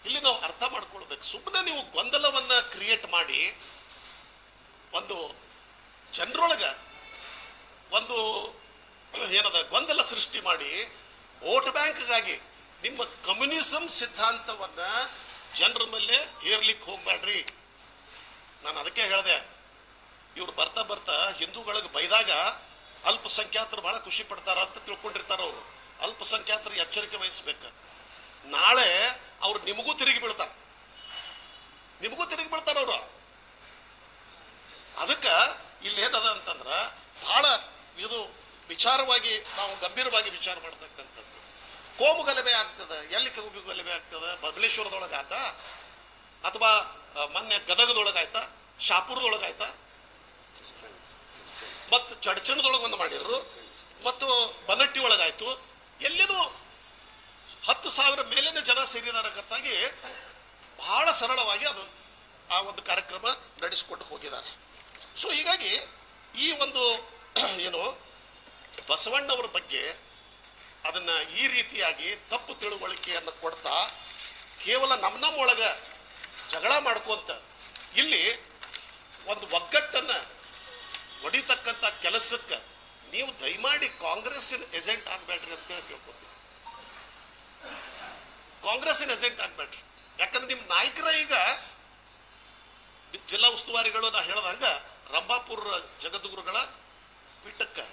ಇಲ್ಲಿ ನಾವು ಅರ್ಥ ಮಾಡ್ಕೊಳ್ಬೇಕು. ಸುಮ್ಮನೆ ನೀವು ಗೊಂದಲವನ್ನ ಕ್ರಿಯೇಟ್ ಮಾಡಿ ಒಂದು ಜನರೊಳಗೆ ಒಂದು ಏನದ ಗೊಂದಲ ಸೃಷ್ಟಿ ಮಾಡಿ ವೋಟ್ ಬ್ಯಾಂಕ್ಗಾಗಿ ನಿಮ್ಮ ಕಮ್ಯುನಿಸಂ ಸಿದ್ಧಾಂತವನ್ನ ಜನರ ಮೇಲೆ ಹೇರ್ಲಿಕ್ಕೆ ಹೋಗ್ಬೇಡ್ರಿ. ನಾನು ಅದಕ್ಕೆ ಹೇಳಿದೆ, ಇವ್ರು ಬರ್ತಾ ಬರ್ತಾ ಹಿಂದೂಗಳಿಗೆ ಬೈದಾಗ ಅಲ್ಪಸಂಖ್ಯಾತರು ಬಹಳ ಖುಷಿ ಪಡ್ತಾರ ಅಂತ ತಿಳ್ಕೊಂಡಿರ್ತಾರ. ಅವರು ಅಲ್ಪಸಂಖ್ಯಾತರು ಎಚ್ಚರಿಕೆ ವಹಿಸ್ಬೇಕು. ನಾಳೆ ಅವ್ರು ನಿಮಗೂ ತಿರುಗಿ ಬೀಳ್ತಾರ, ನಿಮಗೂ ತಿರುಗಿ ಬೀಳ್ತಾರ ಅವರು. ಅದಕ್ಕೆ ಇಲ್ಲಿ ಏನದ ಅಂತಂದ್ರ ಬಹಳ ಇದು ವಿಚಾರವಾಗಿ ನಾವು ಗಂಭೀರವಾಗಿ ವಿಚಾರ ಮಾಡ್ತಕ್ಕಂಥದ್ದು. ಕೋಮು ಗಲಭೆ ಆಗ್ತದೆ, ಎಲ್ಲಿ ಕೋಮು ಗಲಭೆ ಆಗ್ತದೆ? ಬಬಲೇಶ್ವರದೊಳಗಾಯ್ತ, ಅಥವಾ ಮೊನ್ನೆ ಗದಗದೊಳಗಾಯ್ತಾ, ಶಾಪುರದೊಳಗಾಯ್ತಾ, ಮತ್ತು ಚಡಚಣದೊಳಗೆ ಒಂದು ಮಾಡಿದ್ರು, ಮತ್ತು ಬನಟ್ಟಿ ಒಳಗಾಯ್ತು. ಎಲ್ಲಿನೂ 10,000 ಮೇಲಿನ ಜನ ಸೇರಿದಾರಕ್ಕಾಗಿ ಬಹಳ ಸರಳವಾಗಿ ಅದು ಆ ಒಂದು ಕಾರ್ಯಕ್ರಮ ನಡೆಸಿಕೊಂಡು ಹೋಗಿದ್ದಾರೆ. ಸೊ ಹೀಗಾಗಿ ಈ ಒಂದು ಏನು ಬಸವಣ್ಣವರ ಬಗ್ಗೆ ಅದನ್ನ ಈ ರೀತಿಯಾಗಿ ತಪ್ಪು ತಿಳುವಳಿಕೆಯನ್ನು ಕೊಡ್ತಾ ಕೇವಲ ನಮ್ಮ ಒಳಗ ಜಗಳ ಮಾಡ್ಕೊಂತ ಇಲ್ಲಿ ಒಂದು ಒಗ್ಗಟ್ಟನ್ನ ಹೊಡಿತಕ್ಕಂಥ ಕೆಲಸಕ್ಕೆ ನೀವು ದಯಮಾಡಿ ಕಾಂಗ್ರೆಸ್ಸಿನ ಏಜೆಂಟ್ ಆಗ್ಬೇಡ್ರಿ ಅಂತೇಳಿ ಕೇಳ್ಕೊತೀವಿ. ಕಾಂಗ್ರೆಸ್ಸಿನ ಏಜೆಂಟ್ ಆಗ್ಬೇಡ್ರಿ. ಯಾಕಂದ್ರೆ ನಿಮ್ಮ ನಾಯಕರ ಈಗ ಜಿಲ್ಲಾ ಉಸ್ತುವಾರಿಗಳು ನಾ ಹೇಳ್ದಂಗ ರಂಭಾಪುರ ಜಗದ್ಗುರುಗಳ ಪೀಠಕ್ಕೆ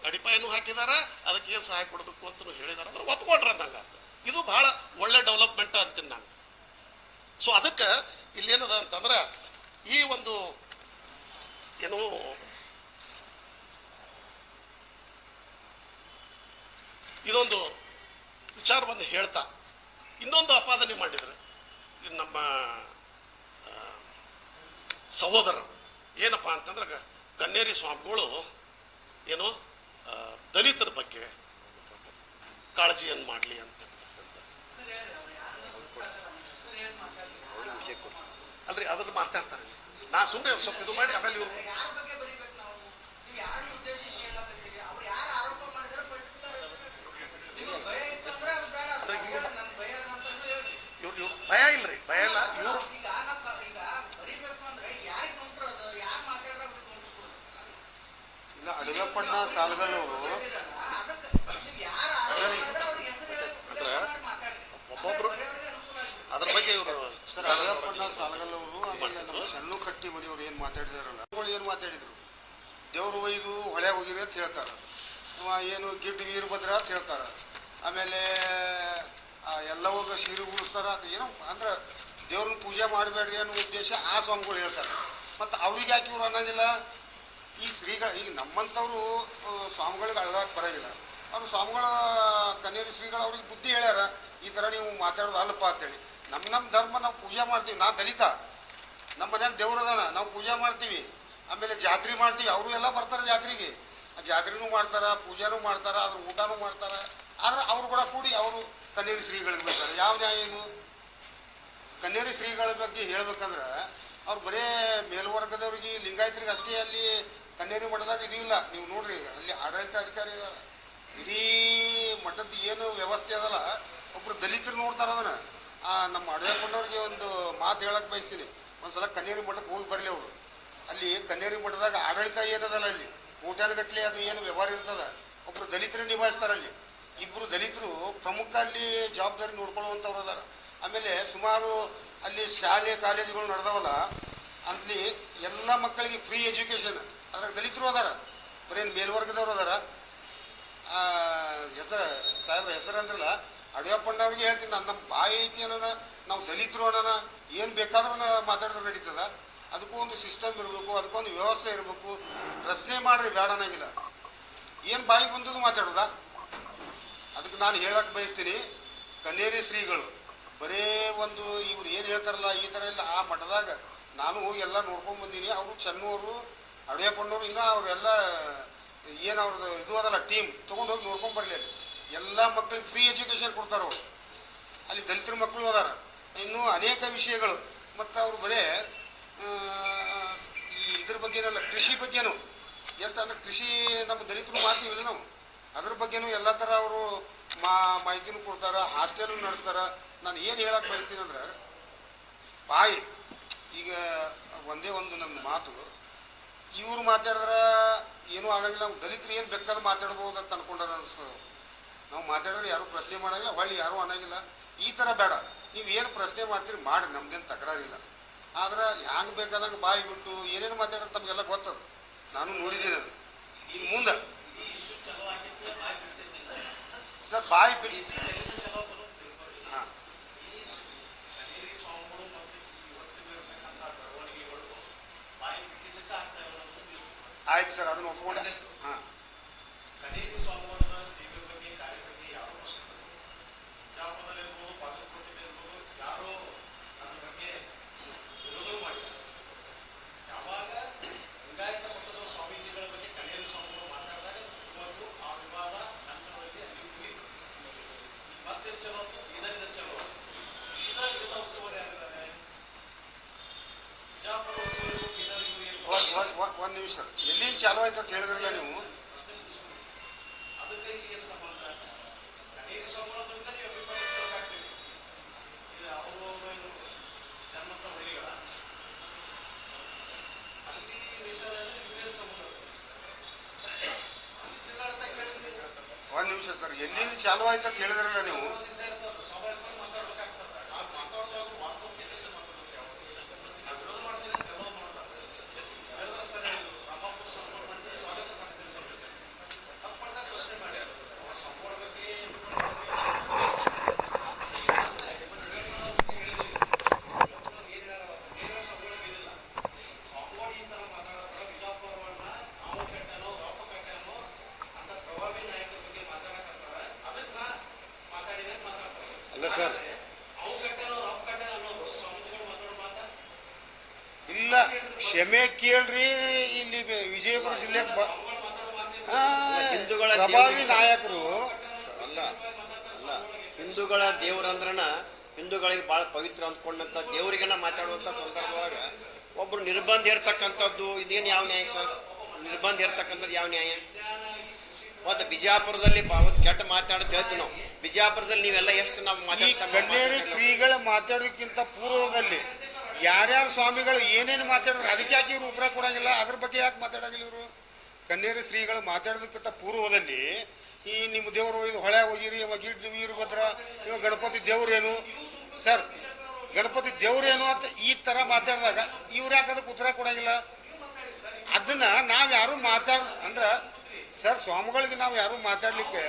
ಅಡಿಪಾಯನೂ ಹಾಕಿದಾರ, ಅದಕ್ಕೆ ಏನು ಸಹಾಯ ಕೊಡಬೇಕು ಅಂತ ಹೇಳಿದಾರೆ. ಅಂದ್ರೆ ಒಪ್ಕೊಂಡ್ರ ಅಂದಂಗ ಇದು ಬಹಳ ಒಳ್ಳೆ ಡೆವಲಪ್ಮೆಂಟ್ ಅಂತೀನಿ ನಾನು. ಸೊ ಅದಕ್ಕೆ ಇಲ್ಲೇನದ ಅಂತಂದ್ರೆ ಈ ಒಂದು ಏನು ಇದೊಂದು ವಿಚಾರವನ್ನು ಹೇಳ್ತಾ ಇನ್ನೊಂದು ಅಪಾದನೆ ಮಾಡಿದರೆ ನಮ್ಮ ಸಹೋದರರು ಏನಪ್ಪಾ ಅಂತಂದ್ರೆ ಕನ್ನೇರಿ ಸ್ವಾಮಿಗಳು ಏನು ದಲಿತರ ಬಗ್ಗೆ ಕಾಳಜಿಯನ್ನು ಮಾಡಲಿ ಅಂತಕ್ಕಂಥದ್ದು. ಅಲ್ರಿ ಅದನ್ನು ಮಾತಾಡ್ತಾರೆ. ನಾ ಸುಮ್ಮನೆ ಸ್ವಲ್ಪ ಇದು ಮಾಡಿ ಆಮೇಲೆ ಇವರು ಭಯ ಇಲ್ರಿ, ಭಯ ಇಲ್ಲ. ಇವರು ಇಲ್ಲ ಅಡುಗಪ್ಪಣ್ಣ ಸಾಲಗಲ್ಲವರು ಒಬ್ಬೊಬ್ರು ಅದ್ರ ಬಗ್ಗೆ ಇವರು ಸರ್ ಅಡುಗಪ್ಪಣ್ಣ ಸಾಲಗಲ್ಲವರು ಆಮೇಲೆ ನಮ್ಮ ಸಣ್ಣ ಕಟ್ಟಿ ಮನೆಯವರು ಏನು ಮಾತಾಡಿದಾರಲ್ಲ ಏನು ಮಾತಾಡಿದ್ರು, ದೇವ್ರು ಒಯ್ದು ಹೊಳೆ ಹೋಗಿರಿ ಅಂತ ಹೇಳ್ತಾರೆ. ಏನು ಗಿಡ್ಡ ವೀರಭದ್ರ ಅಂತ ಹೇಳ್ತಾರೆ. ಆಮೇಲೆ ಎಲ್ಲವಾಗ ಸೀರೆ ಉಡಿಸ್ತಾರ ಏನೋ ಅಂದ್ರೆ ದೇವ್ರನ್ನ ಪೂಜೆ ಮಾಡಬೇಡ್ರಿ ಅನ್ನೋ ಉದ್ದೇಶ ಆ ಸ್ವಾಮಿಗಳು ಹೇಳ್ತಾರೆ. ಮತ್ತು ಅವ್ರಿಗೆ ಯಾಕೆ ಇವ್ರು ಅನ್ನೋಂಗಿಲ್ಲ? ಈ ಶ್ರೀಗಳು ಈಗ ನಮ್ಮಂಥವ್ರು ಸ್ವಾಮಿಗಳಿಗೆ ಅಳದಾಕ್ ಬರೋಂಗಿಲ್ಲ. ಅವರು ಸ್ವಾಮಿಗಳ ಕನ್ನೇರಿ ಶ್ರೀಗಳು ಅವ್ರಿಗೆ ಬುದ್ಧಿ ಹೇಳ್ಯಾರ, ಈ ಥರ ನೀವು ಮಾತಾಡೋದು ಅಲ್ಲಪ್ಪ ಅಂತೇಳಿ. ನಮ್ಮ ಧರ್ಮ ನಾವು ಪೂಜೆ ಮಾಡ್ತೀವಿ. ನಾ ದಲಿತ, ನಮ್ಮ ಮನ್ಯಾಗ ದೇವ್ರದಾನ, ನಾವು ಪೂಜೆ ಮಾಡ್ತೀವಿ. ಆಮೇಲೆ ಜಾತ್ರೆ ಮಾಡ್ತೀವಿ. ಅವರು ಎಲ್ಲ ಬರ್ತಾರೆ ಜಾತ್ರೆಗೆ, ಆ ಜಾತ್ರೆನೂ ಮಾಡ್ತಾರೆ, ಪೂಜೆನೂ ಮಾಡ್ತಾರೆ, ಅದ್ರ ಊಟನೂ ಮಾಡ್ತಾರೆ. ಆದ್ರೆ ಅವ್ರು ಕೂಡ ಕೂಡಿ ಅವರು ಕನ್ನೇರಿ ಶ್ರೀಗಳಿಗೆ ಬರ್ತಾರೆ. ಯಾವ ನ್ಯಾಯ ಇದು? ಕನ್ನೇರಿ ಶ್ರೀಗಳ ಬಗ್ಗೆ ಹೇಳ್ಬೇಕಂದ್ರೆ ಅವ್ರು ಬರೇ ಮೇಲ್ವರ್ಗದವ್ರಿಗೆ ಲಿಂಗಾಯತರಿಗೆ ಅಷ್ಟೇ ಅಲ್ಲಿ ಕನ್ನೇರಿ ಮಠದಾಗ ಇದಿಲ್ಲ. ನೀವು ನೋಡ್ರಿ ಅಲ್ಲಿ ಆಡಳಿತ ಅಧಿಕಾರಿ ಇದಾರೆ. ಇಡೀ ಮಠದ ಏನು ವ್ಯವಸ್ಥೆ ಅದಲ್ಲ, ಒಬ್ರು ದಲಿತರು ನೋಡ್ತಾರೆ ಅದನ್ನ. ನಮ್ಮ ಅಡವೆಕೊಂಡವ್ರಿಗೆ ಒಂದು ಮಾತು ಹೇಳಕ್ ಬಯಸ್ತೀನಿ. ಒಂದ್ಸಲ ಕನ್ನೇರಿ ಮಠಕ್ಕೆ ಹೋಗಿ ಬರಲಿ ಅವರು. ಅಲ್ಲಿ ಕನ್ನೇರಿ ಮಠದಾಗ ಆಡಳಿತ ಏನದಲ್ಲ, ಅಲ್ಲಿ ಕೋಟ್ಯಾನುಗಟ್ಟಲೆ ಅದು ಏನು ವ್ಯವಹಾರ ಇರ್ತದ, ಒಬ್ರು ದಲಿತರು ನಿಭಾಯಿಸ್ತಾರಲ್ಲಿ. ಇಬ್ಬರು ದಲಿತರು ಪ್ರಮುಖ ಅಲ್ಲಿ ಜವಾಬ್ದಾರಿ ನೋಡ್ಕೊಳ್ಳುವಂಥವ್ರು ಅದಾರ. ಆಮೇಲೆ ಸುಮಾರು ಅಲ್ಲಿ ಶಾಲೆ ಕಾಲೇಜುಗಳು ನಡೆದವಲ್ಲ, ಅಲ್ಲಿ ಎಲ್ಲ ಮಕ್ಕಳಿಗೆ ಫ್ರೀ ಎಜುಕೇಷನ್, ಅದ್ರಾಗ ದಲಿತರು ಅದಾರ. ಬರೀ ಮೇಲ್ವರ್ಗದವ್ರು ಅದಾರ. ಹೆಸರು ಸಾಹೇಬ್ರ ಹೆಸರು ಅಂದ್ರಲ್ಲ ಅಡಿಯಪ್ಪಣ್ಣವ್ರಿಗೆ ಹೇಳ್ತೀನಿ, ನಮ್ಮ ಬಾಯಿ ಐತಿ ಅನ್ನೋಣ, ನಾವು ದಲಿತರು ಅನ್ನೋಣ, ಏನು ಬೇಕಾದ್ರೂ ಮಾತಾಡಿದ್ರೆ ನಡೀತದ. ಅದಕ್ಕೂ ಒಂದು ಸಿಸ್ಟಮ್ ಇರಬೇಕು, ಅದಕ್ಕೊಂದು ವ್ಯವಸ್ಥೆ ಇರಬೇಕು. ಪ್ರಶ್ನೆ ಮಾಡ್ರಿ ಬೇಡ ಅನ್ನಂಗಿಲ್ಲ, ಏನು ಬಾಯಿ ಬಂದದ್ದು ಮಾತಾಡೋದ. ಅದಕ್ಕೆ ನಾನು ಹೇಳಕ್ಕೆ ಬಯಸ್ತೀನಿ, ಕನ್ನೇರಿ ಶ್ರೀಗಳು ಬರೇ ಒಂದು ಇವ್ರು ಏನು ಹೇಳ್ತಾರಲ್ಲ ಈ ಥರ ಇಲ್ಲ. ಆ ಮಠದಾಗ ನಾನು ಹೋಗಿ ಎಲ್ಲ ನೋಡ್ಕೊಂಡು ಬಂದೀನಿ. ಅವರು ಚೆನ್ನೂರು ಅಡಿಯಪ್ಪಣ್ಣವ್ರು ಇನ್ನೂ ಅವರೆಲ್ಲ ಏನು ಅವ್ರದ್ದು ಇದು ಅದಲ್ಲ ಟೀಮ್ ತೊಗೊಂಡು ಹೋಗಿ ನೋಡ್ಕೊಂಡು ಬರಲಿ. ಅಲ್ಲಿ ಎಲ್ಲ ಮಕ್ಕಳಿಗೆ ಫ್ರೀ ಎಜುಕೇಷನ್ ಕೊಡ್ತಾರೆ ಅವರು. ಅಲ್ಲಿ ದಲಿತರ ಮಕ್ಕಳು ಅದಾರ, ಇನ್ನೂ ಅನೇಕ ವಿಷಯಗಳು. ಮತ್ತು ಅವರು ಬರೇ ಈ ಇದ್ರ ಬಗ್ಗೆನಲ್ಲ, ಕೃಷಿ ಬಗ್ಗೆನೂ ಎಷ್ಟು ಅಂದರೆ ಕೃಷಿ ನಮ್ಮ ದಲಿತರು ಮಾಡ್ತೀವಿಲ್ಲ ನಾವು, ಅದ್ರ ಬಗ್ಗೆನೂ ಎಲ್ಲ ಥರ ಅವರು ಮಾಹಿತಿನೂ ಕೊಡ್ತಾರೆ, ಹಾಸ್ಟೆಲ್ ನಡೆಸ್ತಾರೆ. ನಾನು ಏನು ಹೇಳಕ್ಕೆ ಬಯಸ್ತೀನಿ ಅಂದ್ರೆ, ಬಾಯಿ ಈಗ ಒಂದೇ ಒಂದು ನನ್ನ ಮಾತು, ಇವ್ರು ಮಾತಾಡಿದ್ರೆ ಏನೂ ಆಗಂಗಿಲ್ಲ, ನಾವು ದಲಿತರು ಏನು ಬೇಕಾದ್ರೂ ಮಾತಾಡ್ಬೋದು ಅಂತ ಅನ್ಕೊಂಡ್ರೆ ಅನಿಸ್ತದೆ. ನಾವು ಮಾತಾಡಿದ್ರೆ ಯಾರೂ ಪ್ರಶ್ನೆ ಮಾಡೋಂಗಿಲ್ಲ, ಹೊಳ್ಳಿ ಯಾರೂ ಅನ್ನೋಂಗಿಲ್ಲ. ಈ ಥರ ಬೇಡ, ನೀವು ಏನು ಪ್ರಶ್ನೆ ಮಾಡ್ತೀರಿ ಮಾಡಿ, ನಮ್ದೇನು ತಕರಾರಿಲ್ಲ. ಆದ್ರೆ ಹ್ಯಾಂಗೆ ಬೇಕಾದಂಗೆ ಬಾಯಿ ಬಿಟ್ಟು ಏನೇನು ಮಾತಾಡೋದು ತಮಗೆಲ್ಲ ಗೊತ್ತದ, ನಾನು ನೋಡಿದ್ದೀನಿ ಅದು. ಇನ್ನು ಮುಂದೆ ಸರ್ ಬಾಯಿ ಬಿಟ್ಟು ಹಾಂ ಆಯ್ತು ಸರ್, ಅದನ್ನು ಒಪ್ಕೊಂಡೆ. ಹಾಂ ಒಂದು ನಿಮಿಷ, ಎಲ್ಲಿ ಚಾಲು ಆಯ್ತು ಅಂತ ಹೇಳಿದ್ರಲ್ಲ ನೀವು. ಒಂದು ನಿಮಿಷ ಸರ್, ಎಲ್ಲಿಂದ ಚಾಲು ಆಯ್ತು ಅಂತ ಹೇಳಿದ್ರಲ್ಲ ನೀವು. ಸರ್ ಇಲ್ಲ, ಕ್ಷಮೆ ಕೇಳ್ರಿ. ಇಲ್ಲಿ ವಿಜಯಪುರ ಜಿಲ್ಲೆಗೆ ಪ್ರಭಾವಿ ನಾಯಕರು ಅಲ್ಲ ಅಲ್ಲ ಹಿಂದೂಗಳ ದೇವರಂದ್ರನ ಹಿಂದೂಗಳಿಗೆ ಭಾಳ ಪವಿತ್ರ ಅಂದ್ಕೊಂಡಂಥ ದೇವರಿಗೆನ ಮಾತಾಡುವಂಥ ಸಂದರ್ಭವಾಗ ಒಬ್ಬರು ನಿರ್ಬಂಧ ಇರ್ತಕ್ಕಂಥದ್ದು ಇದೇನು ಯಾವ ನ್ಯಾಯ ಸರ್? ನಿರ್ಬಂಧ ಇರ್ತಕ್ಕಂಥದ್ದು ಯಾವ ನ್ಯಾಯ? ಮತ್ತು ಬಿಜಾಪುರದಲ್ಲಿ ಒಂದು ಕೆಟ್ಟ ಮಾತಾಡೋದು ಹೇಳ್ತೀವಿ ನಾವು. ಬಿಜಾಪುರದಲ್ಲಿ ನೀವೆಲ್ಲ ಎಷ್ಟು ನಾವು ಈ ಕನ್ನೇರಿ ಶ್ರೀಗಳ ಮಾತಾಡೋದಕ್ಕಿಂತ ಪೂರ್ವದಲ್ಲಿ ಯಾರ್ಯಾರು ಸ್ವಾಮಿಗಳು ಏನೇನು ಮಾತಾಡಿದ್ರು ಅದಕ್ಕೆ ಯಾಕೆ ಇವರು ಉತ್ತರ ಕೊಡಂಗಿಲ್ಲ? ಅದ್ರ ಬಗ್ಗೆ ಯಾಕೆ ಮಾತಾಡಂಗಿಲ್ಲ ಇವರು? ಕನ್ನೇರಿ ಶ್ರೀಗಳು ಮಾತಾಡೋದಕ್ಕಿಂತ ಪೂರ್ವದಲ್ಲಿ ಈ ನಿಮ್ಮ ದೇವರು ಇದು ಹೊಳೆ ಹೋಗಿರಿ, ಇವಾಗ ಗಿಡ್ಡ ವೀರಭದ್ರ, ಇವಾಗ ಗಣಪತಿ ದೇವ್ರೇನು ಸರ್, ಗಣಪತಿ ದೇವ್ರೇನು ಅಂತ ಈ ಥರ ಮಾತಾಡಿದಾಗ ಇವ್ರು ಯಾಕೆ ಅದಕ್ಕೆ ಉತ್ತರ ಕೊಡಂಗಿಲ್ಲ? ಅದನ್ನ ನಾವು ಯಾರು ಅಂದ್ರೆ ಸರ್, ಸ್ವಾಮಿಗಳಿಗೆ ನಾವು ಯಾರು ಮಾತಾಡ್ಲಿಕ್ಕೆ